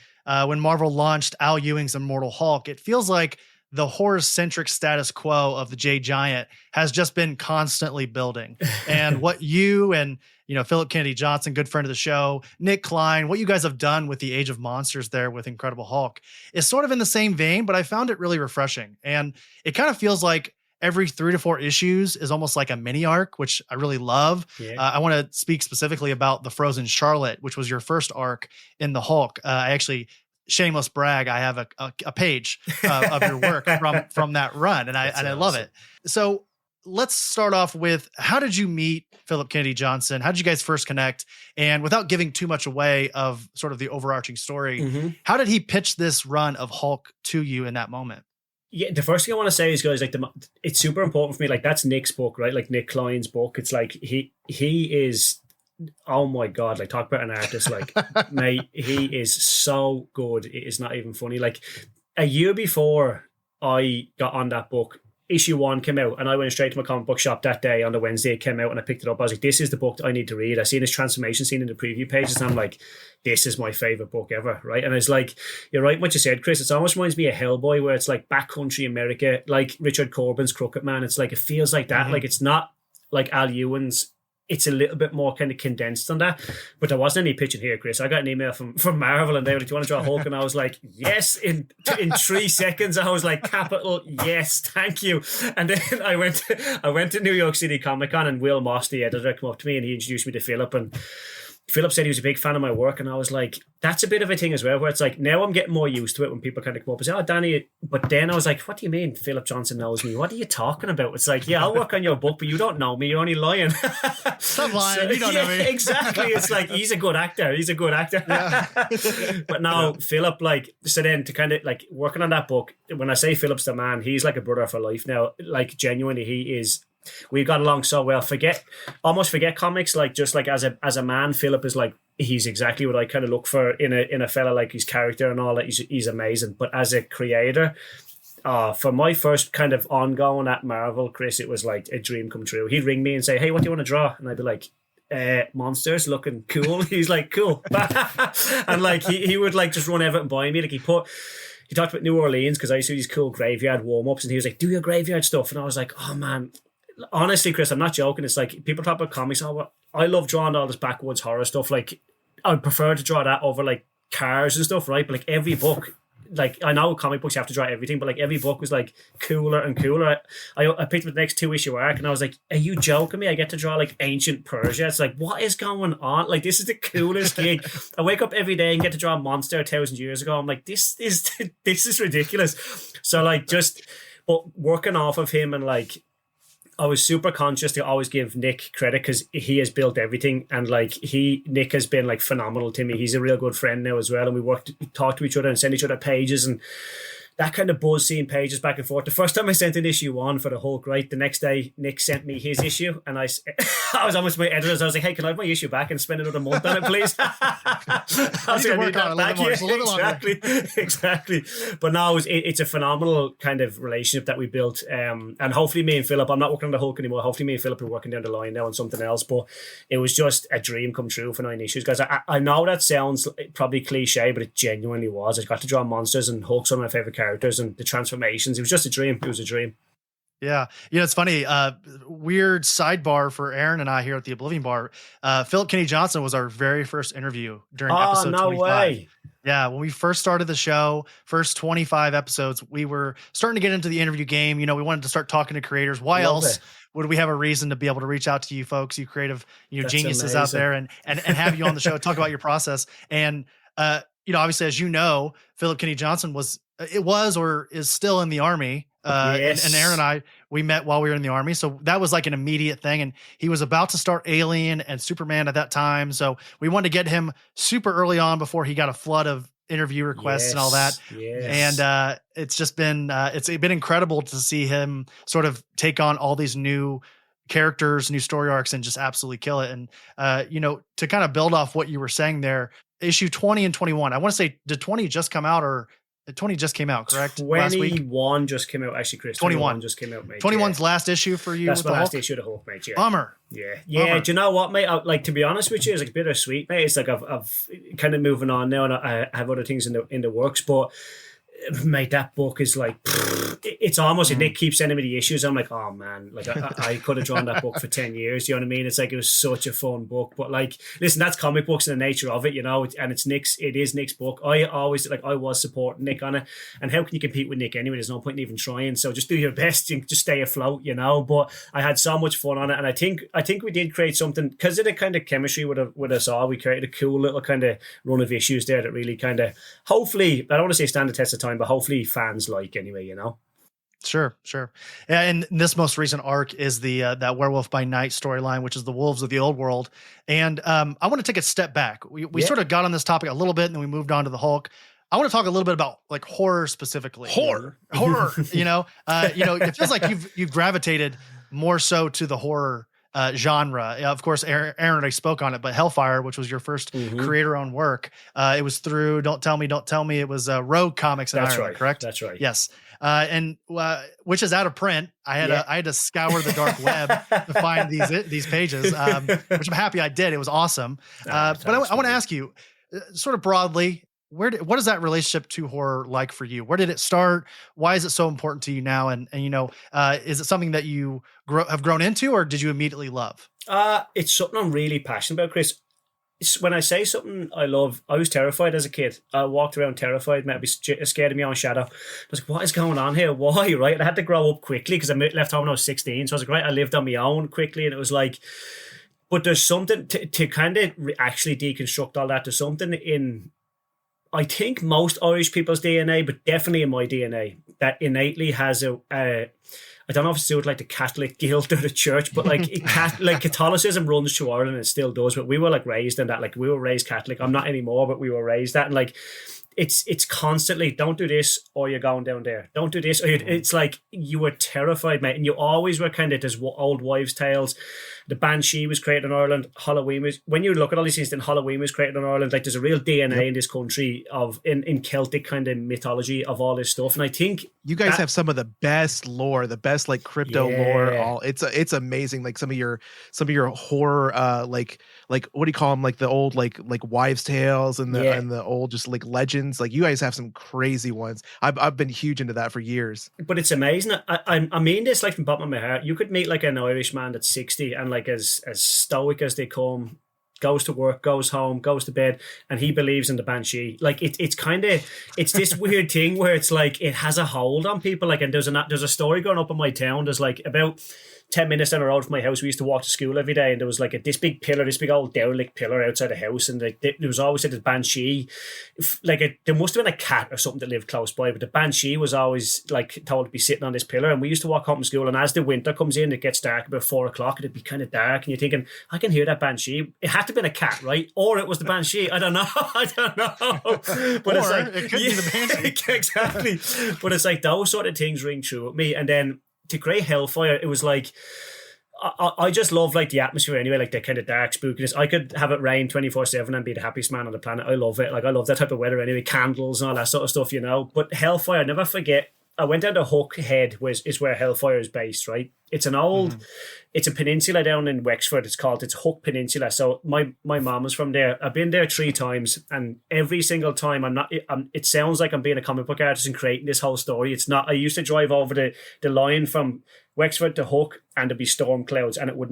when Marvel launched Al Ewing's Immortal Hulk, it feels like the horror-centric status quo of the Jade Giant has just been constantly building. And what you and Phillip Kennedy Johnson, good friend of the show, Nick Klein, what you guys have done with the Age of Monsters there with Incredible Hulk is sort of in the same vein, but I found it really refreshing. And it kind of feels like every 3 to 4 issues is almost like a mini arc, which I really love. Yeah. I want to speak specifically about the Frozen Charlotte, which was your first arc in the Hulk. I actually, shameless brag, I have a page of your work from that run, and I love it. So let's start off with, how did you meet Phillip Kennedy Johnson? How did you guys first connect? And without giving too much away of sort of the overarching story, how did he pitch this run of Hulk to you in that moment? Yeah, the first thing I want to say is, guys, like it's super important for me. Like, that's Nick's book, right? Like Nick Klein's book. It's like he is, oh my God, like talk about an artist. Like, mate, he is so good. It is not even funny. Like a year before I got on that book, issue 1 came out, and I went straight to my comic book shop that day on the Wednesday it came out, and I picked it up. I was like, this is the book that I need to read. I seen his transformation scene in the preview pages, and I'm like, this is my favorite book ever, right? And it's like, you're right what you said, Chris. It almost reminds me of Hellboy, where it's like backcountry America, like Richard Corbin's Crooked Man. It's like, it feels like that. Like, it's not like Al Ewing's. It's a little bit more kind of condensed on that, but there wasn't any pitching here, Chris. I got an email from Marvel, and they were like, do you want to draw Hulk? And I was like, yes, in 3 seconds. I was like, capital yes, thank you. And then I went to New York City Comic Con, and Will Moss, the editor, came up to me and he introduced me to Phillip, and Phillip said he was a big fan of my work, and I was like, that's a bit of a thing as well, where it's like, now I'm getting more used to it when people kind of come up and say, oh, Danny, but then I was like, what do you mean Phillip Johnson knows me? What are you talking about? It's like, yeah, I'll work on your book, but you don't know me, you're only lying. Stop lying, you don't know me. Exactly. It's like, he's a good actor. Yeah. But now Phillip, like, so then to kind of like working on that book, when I say Phillip's the man, he's like a brother for life now. Like, genuinely, he is. We got along so well. Almost forget comics. Like, just like as a man, Phillip is like he's exactly what I kind of look for in a fella, like his character and all that. He's amazing. But as a creator, for my first kind of ongoing at Marvel, Chris, it was like a dream come true. He'd ring me and say, "Hey, what do you want to draw?" And I'd be like, monsters looking cool. He's like, cool. And like he would like just run everything by me. Like he talked about New Orleans because I used to do these cool graveyard warm-ups, and he was like, do your graveyard stuff. And I was like, oh man, honestly, Chris, I'm not joking. It's like people talk about comics. I love drawing all this backwoods horror stuff. Like I would prefer to draw that over like cars and stuff, right? But like every book, like I know comic books you have to draw everything, but like every book was like cooler and cooler. I picked up the next 2-issue arc and I was like, are you joking me? I get to draw like ancient Persia. It's like, what is going on? Like this is the coolest gig. I wake up every day and get to draw a monster 1,000 years ago. I'm like, this is ridiculous. So like but working off of him, and like I was super conscious to always give Nick credit because he has built everything, and like Nick has been like phenomenal to me. He's a real good friend now as well, and we talk to each other and send each other pages, and that kind of buzz seeing pages back and forth. The first time I sent an issue 1 for the Hulk, right, the next day Nick sent me his issue, and I was almost my editors. I was like, hey, can I have my issue back and spend another month on it, please? Exactly. But no, it's a phenomenal kind of relationship that we built, and hopefully me and Phillip, I'm not working on the Hulk anymore. Hopefully me and Phillip are working down the line now on something else. But it was just a dream come true for 9 issues, guys. I know that sounds probably cliche, but it genuinely was. I got to draw monsters, and Hulk's one of my favorite characters, and the transformations. It was just a dream. It was a dream. Yeah. You know, it's funny. Weird sidebar for Aaron and I here at the Oblivion Bar. Phillip Kennedy Johnson was our very first interview during episode 25. Way. Yeah. When we first started the show, first 25 episodes, we were starting to get into the interview game. You know, we wanted to start talking to creators. Why else would we have a reason to be able to reach out to you folks, you creative, That's geniuses amazing. Out there and have you on the show, talk about your process. And, obviously, as you know, Phillip Kennedy Johnson was or is still in the Army. Yes. And Aaron and I, we met while we were in the Army. So that was like an immediate thing. And he was about to start Alien and Superman at that time. So we wanted to get him super early on before he got a flood of interview requests and all that. Yes. And it's just been, it's been incredible to see him sort of take on all these new characters, new story arcs, and just absolutely kill it. And, to kind of build off what you were saying there, issue 20 and 21, I want to say, did 20 just come out, or 20 just came out, correct? 21 just came out, actually, Chris. 21 just came out, mate. 21's last issue for you. That's with my the last Hulk? issue of the Hulk, mate. Yeah. Bummer. Yeah. Bummer. Do you know what, mate? To be honest with you, it's like bittersweet, mate. It's like I've kind of moving on now, and I have other things in the works, but mate, that book is like, it's almost like Nick keeps sending me the issues. I'm like, oh man, like I could have drawn that book for 10 years. You know what I mean? It's like, it was such a fun book, but like, listen, that's comic books and the nature of it, and it is Nick's book. I was supporting Nick on it, and how can you compete with Nick anyway? There's no point in even trying. So just do your best and just stay afloat, but I had so much fun on it. And I think we did create something because of the kind of chemistry with us all. We created a cool little kind of run of issues there that really kind of, hopefully, I don't want to say stand the test of time, but hopefully fans like anyway, Sure. Yeah, and this most recent arc is the that Werewolf by Night storyline, which is the Wolves of the Old World. And I want to take a step back. We sort of got on this topic a little bit, and then we moved on to the Hulk. I want to talk a little bit about like horror specifically. Horror. It feels like you've gravitated more so to the horror genre. Of course, Aaron and I spoke on it, but Hellfire, which was your first creator-owned work, it was through Don't Tell Me. It was Rogue Comics in Ireland, right. Correct? That's right. Yes. And which is out of print. I had to scour the dark web to find these pages, which I'm happy I did. It was awesome. But I want to ask you, sort of broadly, what is that relationship to horror like for you? Where did it start? Why is it so important to you now? And is it something that you have grown into, or did you immediately love? It's something I'm really passionate about, Chris. When I say something I love, I was terrified as a kid. I walked around terrified, maybe scared of my own shadow. I was like, what is going on here? Why, right? And I had to grow up quickly because I left home when I was 16. So I was like, right, I lived on my own quickly. And it was like, but there's something to kind of actually deconstruct all that. There's something in, I think, most Irish people's DNA, but definitely in my DNA, that innately has I don't know if it's to do with like the Catholic guilt or the church, but like Catholicism runs through Ireland and it still does. But we were like raised in that, like we were raised Catholic. I'm not anymore, but we were raised that. And like, it's constantly, don't do this or you're going down there. Don't do this. Or it's like you were terrified, mate. And you always were kind of, there's old wives' tales. The Banshee was created in Ireland. Halloween was, when you look at all these things, then Halloween was created in Ireland. Like there's a real DNA in this country of in Celtic kind of mythology of all this stuff. And I think you guys have some of the best lore, the best like crypto lore. All it's amazing. Like some of your horror, like what do you call them? Like the old like wives' tales and the old just like legends. Like you guys have some crazy ones. I've been huge into that for years. But it's amazing. I mean this like from the bottom of my heart. You could meet like an Irish man that's 60 and like as stoic as they come, goes to work, goes home, goes to bed, and he believes in the Banshee. Like it's kind of this weird thing where it's like it has a hold on people. Like, and there's a story going up in my town. There's like about 10 minutes down the road from my house, we used to walk to school every day, and there was like this big old derelict pillar outside the house, and like there was always like a Banshee. Like there must have been a cat or something that lived close by, but the Banshee was always like told to be sitting on this pillar. And we used to walk home from school, and as the winter comes in, it gets dark about 4 o'clock, and it'd be kind of dark, and you're thinking, I can hear that Banshee. It had to have been a cat, right? Or it was the Banshee. I don't know. But it's like it could be the Banshee. Exactly. But it's like those sort of things ring true with me. And then to create Hellfire, it was like I just love like the atmosphere anyway, like the kind of dark spookiness. I could have it rain 24/7 and be the happiest man on the planet. I love it. Like I love that type of weather anyway, candles and all that sort of stuff, you know. But Hellfire, I never forget. I went down to Hook Head, is where Hellfire is based, right? It's an old, it's a peninsula down in Wexford. It's Hook Peninsula. So my mom was from there. I've been there 3 times, and every single time it sounds like I'm being a comic book artist and creating this whole story. It's not. I used to drive over the line from Wexford to Hook, and there'd be storm clouds, and it would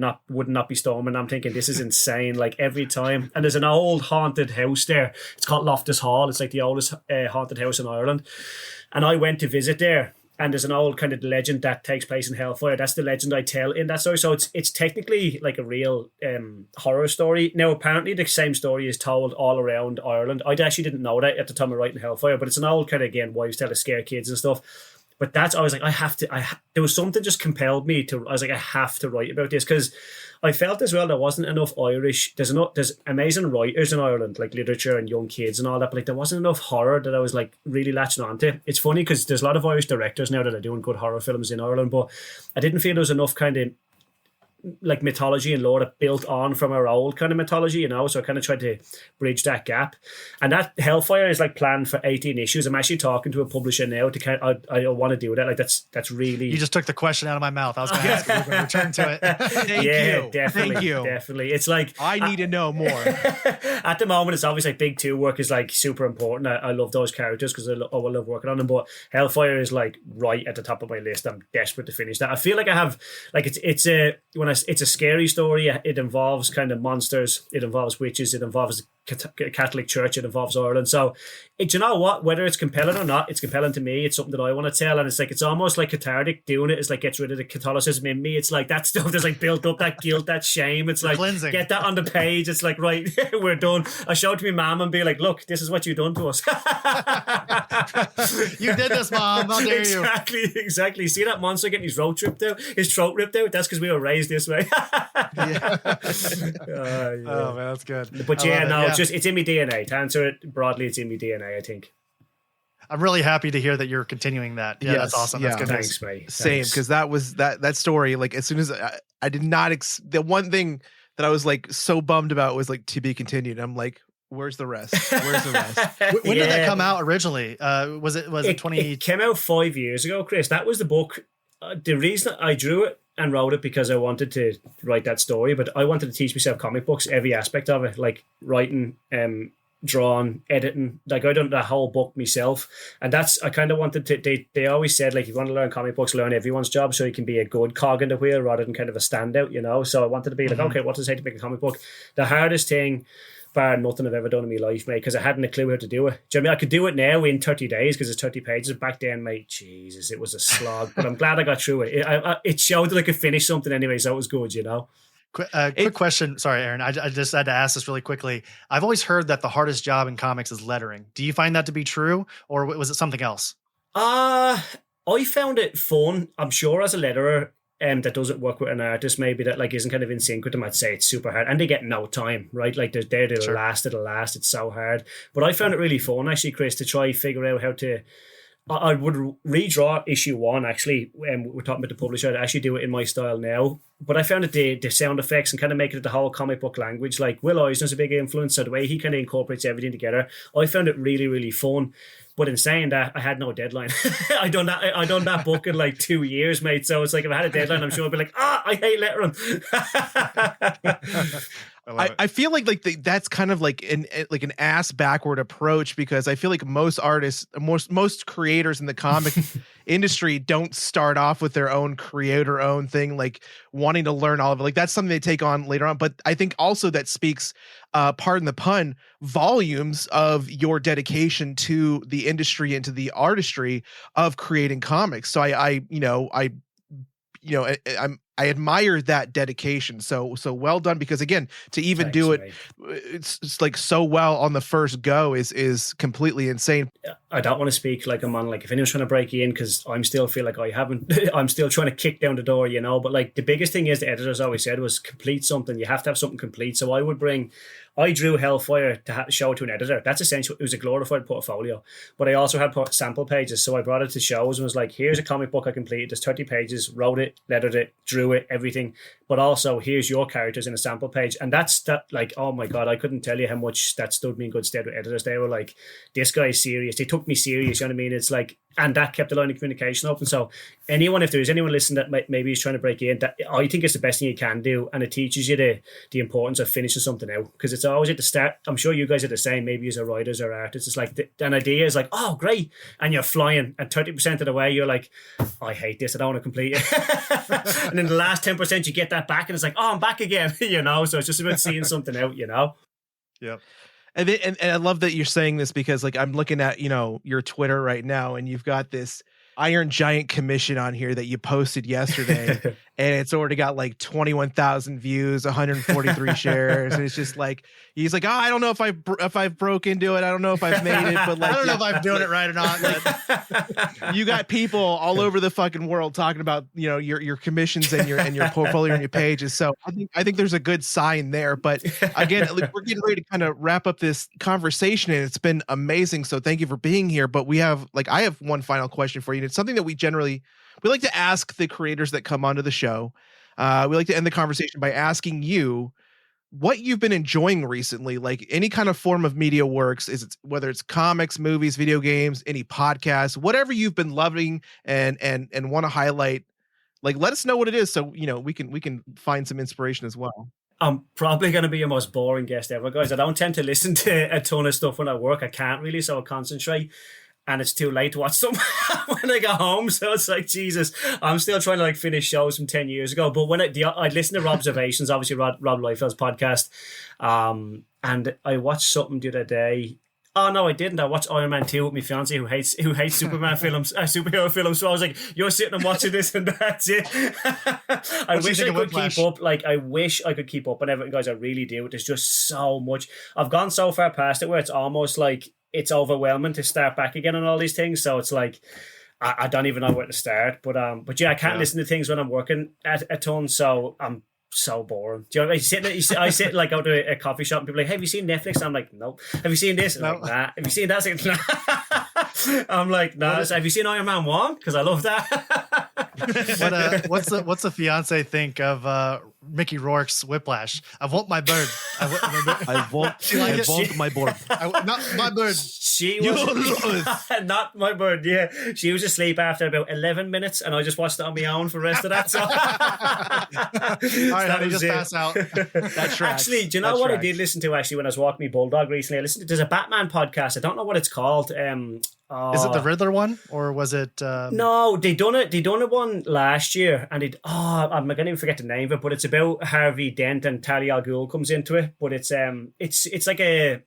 not be storming. I'm thinking, this is insane, like every time. And there's an old haunted house there. It's called Loftus Hall. It's like the oldest haunted house in Ireland. And I went to visit there, and there's an old kind of legend that takes place in Hellfire. That's the legend I tell in that story. So it's technically like a real horror story. Now, apparently the same story is told all around Ireland. I actually didn't know that at the time of writing Hellfire, but it's an old kind of, again, wives' tale to scare kids and stuff. But I was like, there was something just compelled me to, I was like, I have to write about this, because I felt as well there wasn't enough Irish, there's amazing writers in Ireland, like literature and young kids and all that, but like there wasn't enough horror that I was like really latching onto. It's funny because there's a lot of Irish directors now that are doing good horror films in Ireland, but I didn't feel there was enough kind of like mythology and lore that built on from our old kind of mythology, you know, so I kind of tried to bridge that gap. And that Hellfire is like planned for 18 issues. I'm actually talking to a publisher now to kind of, I want to do that. Like that's really... You just took the question out of my mouth. I was going to ask if we're going to return to it. Thank you. Definitely. It's like... I need to know more. At the moment, it's obviously like Big 2 work is like super important. I love those characters because I love working on them, but Hellfire is like right at the top of my list. I'm desperate to finish that. I feel like I have, like it's a scary story. It involves kind of monsters. It involves witches. It involves Catholic Church. It involves Ireland. So, you know what? Whether it's compelling or not, it's compelling to me. It's something that I want to tell, and it's like it's almost like cathartic. Doing it is like gets rid of the Catholicism in me. It's like that stuff that's like built up, that guilt, that shame. It's like cleansing. Get that on the page. It's like right, we're done. I show it to my mom and be like, look, this is what you've done to us. You did this, Mom. How dare you? Exactly. See that monster getting his throat ripped out? That's because we were raised this way. Yeah. Oh man, that's good. But it's in my DNA. To answer it broadly, it's in my DNA, I think. I'm really happy to hear that you're continuing that. Yeah, that's awesome. That's good. Thanks, mate. Same, because that was that story. Like as soon as I did not, the one thing that I was like so bummed about was like to be continued. I'm like, where's the rest? Where's the rest? When did that come out originally? Was it 20? It came out 5 years ago, Chris. That was the book. The reason I drew it and wrote it because I wanted to write that story, but I wanted to teach myself comic books, every aspect of it, like writing, drawing, editing. Like I done the whole book myself, and I kind of wanted to. They always said like if you want to learn comic books, learn everyone's job so you can be a good cog in the wheel rather than kind of a standout, you know. So I wanted to be like, okay, what does it take to make a comic book? The hardest thing, bar nothing I've ever done in my life, mate, because I hadn't a clue how to do it. Do you know what I mean? I could do it now in 30 days because it's 30 pages. Back then, mate, Jesus, it was a slog. But I'm glad I got through it. It showed that I could finish something anyway, so it was good, you know. Quick question. Sorry, Aaron. I just had to ask this really quickly. I've always heard that the hardest job in comics is lettering. Do you find that to be true, or was it something else? I found it fun. I'm sure as a letterer, that doesn't work with an artist maybe that like isn't kind of in sync with them, I'd say it's super hard, and they get no time, right? Like it'll last. It's so hard. But I found it really fun actually, Chris, to try figure out how to I would redraw issue 1, actually. We're talking about the publisher. I'd actually do it in my style now. But I found that the sound effects and kind of make it the whole comic book language. Like Will Eisner's a big influence, so the way he kind of incorporates everything together, I found it really, really fun. But in saying that, I had no deadline. I done that book in like 2 years, mate. So it's like if I had a deadline, I'm sure I'd be like, I hate lettering. I feel like that's kind of like an ass backward approach, because I feel like most artists, most creators in the comic industry don't start off with their own creator own thing, like wanting to learn all of it. Like that's something they take on later on. But I think also that speaks, pardon the pun, volumes of your dedication to the industry and to the artistry of creating comics. So I admire that dedication. So well done, because again, to even do it, it's like so well on the first go is completely insane. I don't want to speak like I'm on, like if anyone's trying to break you in, because I'm still feel like I'm still trying to kick down the door, but like the biggest thing is, the editors always said, was complete something. You have to have something complete. So I drew Hellfire to show it to an editor. That's essential. It was a glorified portfolio. But I also had sample pages. So I brought it to shows and was like, here's a comic book I completed. There's 30 pages, wrote it, lettered it, drew it, everything. But also, here's your characters in a sample page. And that's like, oh my God, I couldn't tell you how much that stood me in good stead with editors. They were like, this guy's serious. They took me serious, you know what I mean? It's like, and that kept the line of communication open. So if there's anyone listening that maybe is trying to break you in, that I think it's the best thing you can do. And it teaches you the importance of finishing something out. Because it's always at the start. I'm sure you guys are the same, maybe as a writers or artists. It's like an idea is like, oh, great. And you're flying. And 30% of the way, you're like, I hate this. I don't want to complete it. And then the last 10%, you get that back. And it's like, oh, I'm back again. So it's just about seeing something out, Yep. And I love that you're saying this, because like I'm looking at, your Twitter right now, and you've got this Iron Giant commission on here that you posted yesterday, and it's already got like 21,000 views, 143 shares. And it's just like, he's like, oh, I don't know if I've broke into it. I don't know if I've made it, but like, I don't know if I'm doing it right or not. But you got people all over the fucking world talking about, your commissions and your portfolio and your pages. So I think there's a good sign there. But again, we're getting ready to kind of wrap up this conversation, and it's been amazing. So thank you for being here. But I have one final question for you. And it's something that we like to ask the creators that come onto the show. We like to end the conversation by asking you what you've been enjoying recently, like any kind of form of media works, whether it's comics, movies, video games, any podcasts, whatever you've been loving and want to highlight. Like, let us know what it is, so we can find some inspiration as well. I'm probably going to be your most boring guest ever, guys. I don't tend to listen to a ton of stuff when I work. I can't really, so I concentrate. And it's too late to watch some when I go home. So it's like, Jesus, I'm still trying to finish shows from 10 years ago. But when I'd listen to Robservations, obviously Rob Liefeld's podcast. And I watched something the other day. Oh, no, I didn't. I watched Iron Man 2 with my fiance who hates Superman films, superhero films. So I was like, you're sitting and watching this and that's it. I wish I could keep up. I wish I could keep up on everything, guys. I really do. There's just so much. I've gone so far past it where it's almost like it's overwhelming to start back again on all these things. So it's like, I don't even know where to start. But yeah, I can't listen to things when I'm working at a ton. So I'm so boring. Do you know what I mean? I sit like out to a coffee shop and people are like, have you seen Netflix? I'm like, nope. Have you seen this? I'm like, nah. Have you seen that? I'm like, nah. Have you seen Iron Man 1? Because I love that. What's the fiance think of Mickey Rourke's Whiplash? I want my bird. I want my bird. Not my bird. She was not my bird. Yeah, she was asleep after about 11 minutes, and I just watched it on my own for the rest of that. So, all right, honey, just pass out. That's right. Actually, do you know what I did listen to when I was walking my bulldog recently? I listened to there's a Batman podcast. I don't know what it's called. Is it the Riddler one, or was it? No, they done it one last year, and I'm gonna even forget the name of it, but it's about Harvey Dent and Talia al Ghul comes into it. But it's like a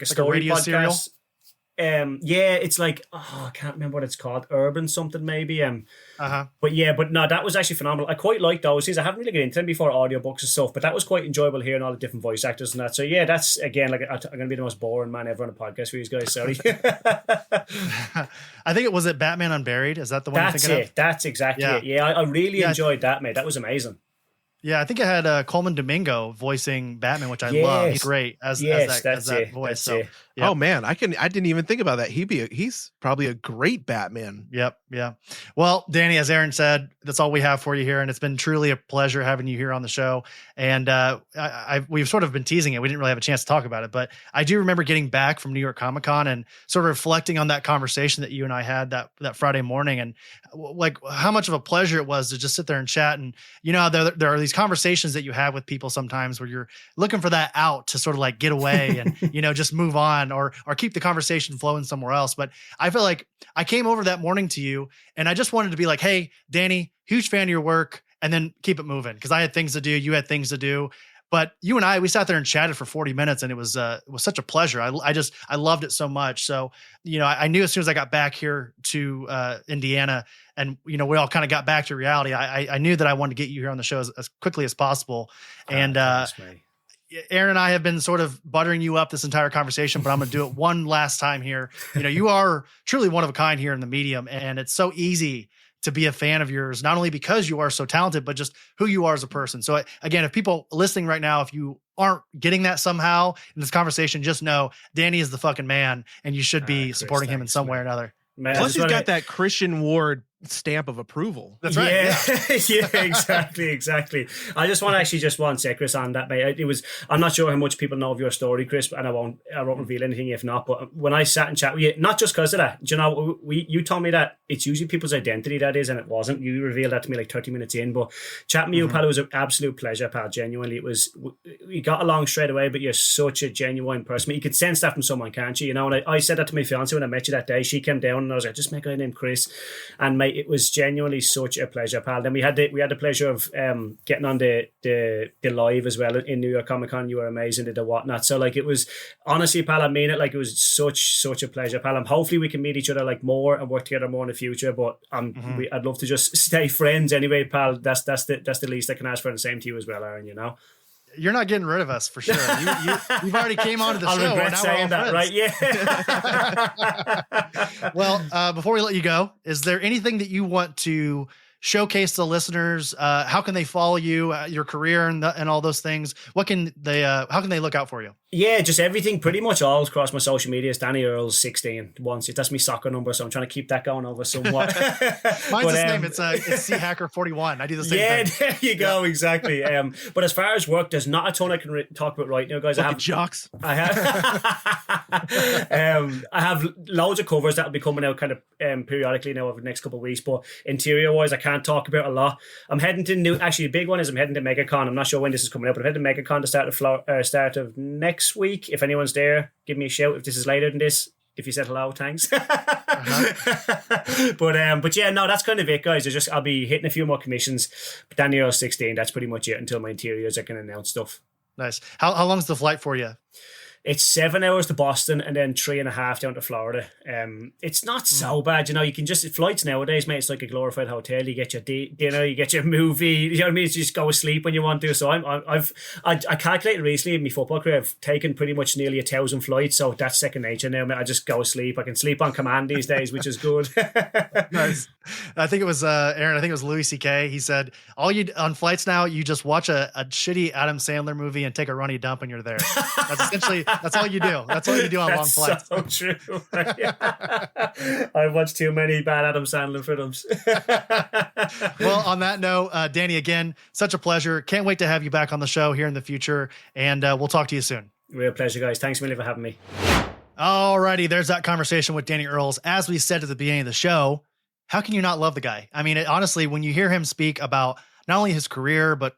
story radio podcast. serial? Yeah, it's like, I can't remember what it's called, urban something maybe. But no, that was actually phenomenal. I quite like those things. I haven't really got into them before, audiobooks and stuff, but that was quite enjoyable hearing all the different voice actors and that. So yeah, that's again I'm gonna be the most boring man ever on a podcast for you guys. Sorry. I think it was Batman Unburied. Is that the one you're thinking of? That's exactly it. Yeah, I really enjoyed that, mate. That was amazing. Yeah, I think it had Coleman Domingo voicing Batman, which I love. He's great as that voice. So Yep. Oh man, I didn't even think about that. He's probably a great Batman. Yep. Yeah. Well, Danny, as Aaron said, that's all we have for you here. And it's been truly a pleasure having you here on the show. And we've sort of been teasing it. We didn't really have a chance to talk about it, but I do remember getting back from New York Comic-Con and sort of reflecting on that conversation that you and I had that Friday morning, and like how much of a pleasure it was to just sit there and chat. And, there are these conversations that you have with people sometimes where you're looking for that out to sort of like get away and, just move on or keep the conversation flowing somewhere else. But I feel like I came over that morning to you and I just wanted to be like, hey, Danny, huge fan of your work, and then keep it moving. Cause I had things to do. You had things to do. But you and we sat there and chatted for 40 minutes and it was such a pleasure. I loved it so much. So, I knew as soon as I got back here to Indiana and, we all kind of got back to reality. I knew that I wanted to get you here on the show as quickly as possible. And, Aaron and I have been sort of buttering you up this entire conversation, but I'm going to do it one last time here. You are truly one of a kind here in the medium, and it's so easy to be a fan of yours, not only because you are so talented, but just who you are as a person. So again, if people listening right now, if you aren't getting that somehow in this conversation, just know Danny is the fucking man, and you should be supporting him in some way or another. Man, Plus, he's got that Christian Ward stamp of approval. That's right. Yeah, exactly. I just want to say, Chris, on that, mate. I'm not sure how much people know of your story, Chris, and I won't reveal anything if not. But when I sat and chat with you, not just because of that, you told me that it's usually people's identity that is, and it wasn't. You revealed that to me like 30 minutes in. But chatting with you, pal, it was an absolute pleasure, pal. Genuinely, we got along straight away. But you're such a genuine person. You could sense that from someone, can't you? And I said that to my fiance when I met you that day. She came down and I was like, just make a guy named Chris, and mate, it was genuinely such a pleasure, pal. Then we had the pleasure of getting on the live as well in New York Comic Con. You were amazing, did the whatnot. So like it was honestly, pal, I mean it, like it was such a pleasure, pal. And hopefully we can meet each other like more and work together more in the future. But I'd love to just stay friends anyway, pal. That's the least I can ask for, and the same to you as well, Aaron. You're not getting rid of us for sure. You've already came onto the show. I'll regret saying that, right? Yeah. Well, before we let you go, is there anything that you want to showcase to the listeners? How can they follow you, your career, and all those things? How can they look out for you? Yeah, just everything, pretty much all across my social media. It's Danny Earls 16 once. That's my soccer number, so I'm trying to keep that going over somewhat. Mine's the same. It's C Hacker 41. I do the same thing. Yeah, there you go, exactly. But as far as work, there's not a ton I can talk about right now, guys. Jocks. I have loads of covers that will be coming out kind of periodically now over the next couple of weeks. But interior wise, I can't talk about a lot. I'm heading to actually, a big one is I'm heading to MegaCon. I'm not sure when this is coming out, but I'm heading to MegaCon to start of next week. If anyone's there, give me a shout. If this is later than this, if you said hello, thanks. But yeah, no, that's kind of it, guys. I'll be hitting a few more commissions. But Danny Earls 16, that's pretty much it until my interiors I can announce stuff. Nice. How long's the flight for you? It's 7 hours to Boston and then 3.5 down to Florida. It's not so bad, you can just flights nowadays, mate. It's like a glorified hotel. You get your dinner, you get your movie. You know what I mean? You just go to sleep when you want to. So I calculated recently in my football career, I've taken pretty much nearly 1,000 flights. So that's second nature now, mate. I just go to sleep. I can sleep on command these days, which is good. Nice. I think it was Aaron. I think it was Louis C.K. He said, on flights now, you just watch a shitty Adam Sandler movie and take a runny dump and you're there. That's essentially. That's all you do. That's all you do on long flights. So true. I've watched too many bad Adam Sandler films. Well, on that note, Danny, again, such a pleasure. Can't wait to have you back on the show here in the future, and we'll talk to you soon. Real pleasure, guys. Thanks a million for having me. Alrighty, there's that conversation with Danny Earls. As we said at the beginning of the show, how can you not love the guy? I mean, honestly, when you hear him speak about not only his career, but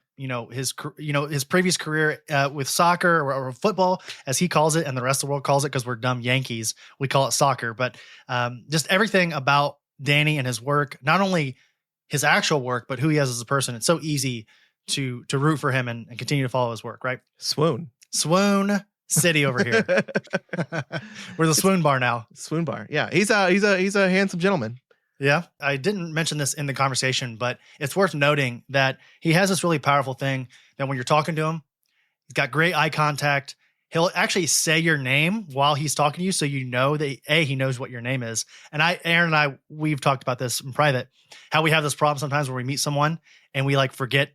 his previous career with soccer or football, as he calls it, and the rest of the world calls it because we're dumb Yankees. We call it soccer, but just everything about Danny and his work, not only his actual work, but who he is as a person. It's so easy to root for him and continue to follow his work, right? Swoon City over here. We're the Swoon Bar now. Swoon Bar. Yeah, he's a handsome gentleman. Yeah, I didn't mention this in the conversation, but it's worth noting that he has this really powerful thing that when you're talking to him, he's got great eye contact. He'll actually say your name while he's talking to you, so you know that he knows what your name is. And Aaron and I, we've talked about this in private, how we have this problem sometimes where we meet someone and we like forget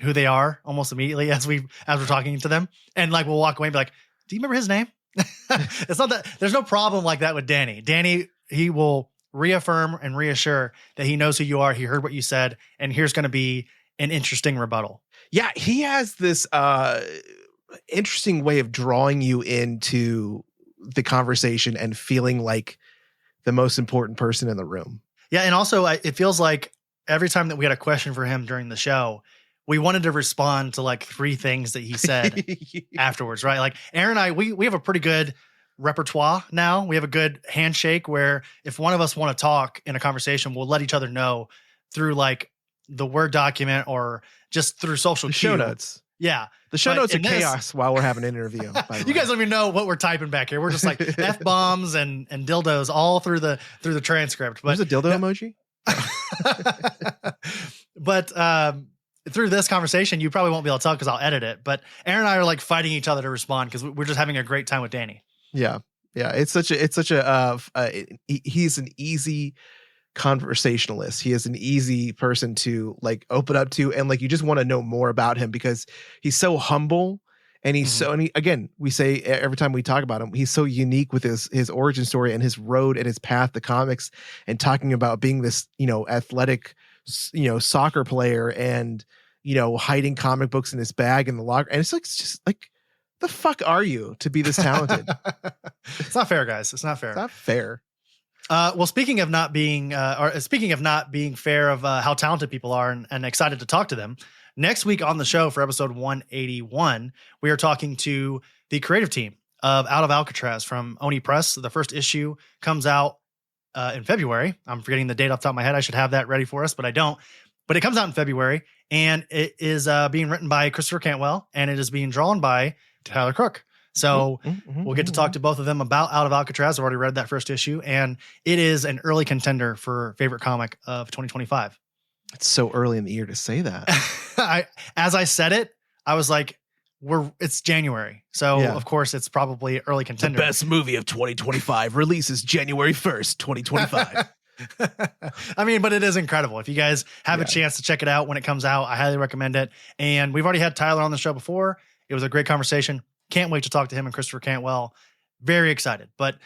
who they are almost immediately as we're talking to them, and like we'll walk away and be like, "Do you remember his name?" It's not that there's no problem like that with Danny. Danny, he will reaffirm and reassure that he knows who you are. He heard what you said, and here's going to be an interesting rebuttal. Yeah, he has this interesting way of drawing you into the conversation and feeling like the most important person in the room. Yeah, and also it feels like every time that we had a question for him during the show, we wanted to respond to like 3 things that he said afterwards, right? Like Aaron and I, we have a pretty good repertoire now. We have a good handshake where if one of us want to talk in a conversation, we'll let each other know through like the Word document or just through social show notes. Yeah. The show notes are chaos while we're having an interview. You guys don't even know what we're typing back here. We're just like F-bombs and dildos all through the transcript. But there's a dildo emoji. But through this conversation, you probably won't be able to tell because I'll edit it. But Aaron and I are like fighting each other to respond because we're just having a great time with Danny. Yeah. It's such a he's an easy conversationalist. He is an easy person to like open up to, and like you just want to know more about him because he's so humble and he's so, and again, we say every time we talk about him, he's so unique with his origin story and his road and his path to comics, and talking about being this, athletic, soccer player and, hiding comic books in his bag in the locker. And it's like, it's just like, the fuck are you to be this talented? It's not fair, guys. It's not fair. It's not fair. Well, speaking of not being fair of how talented people are and excited to talk to them, next week on the show for episode 181, we are talking to the creative team of Out of Alcatraz from Oni Press. The first issue comes out in February. I'm forgetting the date off the top of my head. I should have that ready for us, but I don't. But it comes out in February, and it is being written by Christopher Cantwell, and it is being drawn by Tyler Crook. So we'll get to talk to both of them about Out of Alcatraz. I've already read that first issue, and it is an early contender for favorite comic of 2025. It's so early in the year to say that. As I said it, I was like, it's January. So of course it's probably early contender. The best movie of 2025 releases January 1st, 2025. I mean, but it is incredible. If you guys have a chance to check it out when it comes out, I highly recommend it. And we've already had Tyler on the show before. It was a great conversation. Can't wait to talk to him and Christopher Cantwell. Very excited. But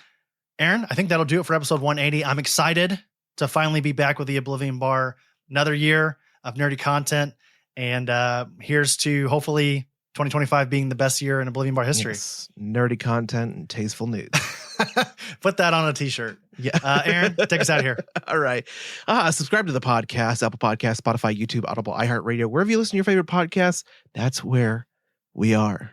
Aaron, I think that'll do it for episode 180. I'm excited to finally be back with the Oblivion Bar. Another year of nerdy content. And here's to hopefully 2025 being the best year in Oblivion Bar history. Yes. Nerdy content and tasteful nudes. Put that on a t-shirt. Yeah. Aaron, take us out of here. All right. Subscribe to the podcast, Apple Podcasts, Spotify, YouTube, Audible, iHeartRadio. Wherever you listen to your favorite podcasts, that's where we are.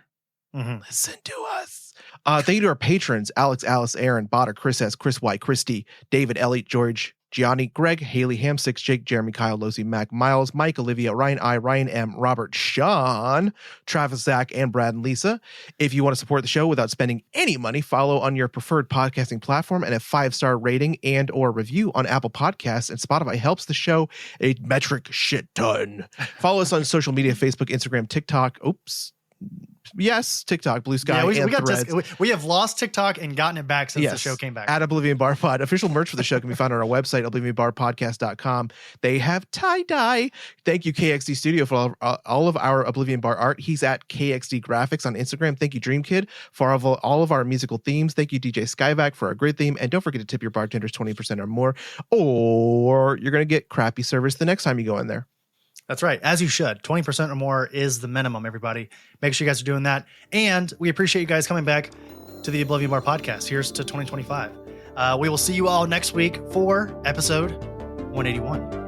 Listen to us. Thank you to our patrons: Alex, Alice, Aaron, Botter, Chris S, Chris Y, Christy, David, Ellie, George, Gianni, Greg, Haley, Ham6, Jake, Jeremy, Kyle, Lozy, Mac, Miles, Mike, Olivia, Ryan I, Ryan M, Robert, Sean, Travis, Zach, and Brad and Lisa. If you want to support the show without spending any money, follow on your preferred podcasting platform, and a 5-star rating and or review on Apple Podcasts and Spotify helps the show a metric shit ton. Follow us on social media: Facebook, Instagram, TikTok. TikTok, Blue Sky, we and got Threads. we have lost TikTok and gotten it back since the show came back. At Oblivion Bar Pod. Official merch for the show can be found on our website, oblivionbarpodcast.com. They have tie-dye. Thank you, KXD Studio, for all of our Oblivion Bar art. He's at KXD Graphics on Instagram. Thank you, Dream Kid, for all of our musical themes. Thank you, DJ Skyvac, for our great theme. And don't forget to tip your bartenders 20% or more, or you're going to get crappy service the next time you go in there. That's right. As you should. 20% or more is the minimum, everybody. Make sure you guys are doing that. And we appreciate you guys coming back to the Oblivion Bar podcast. Here's to 2025. We will see you all next week for episode 181.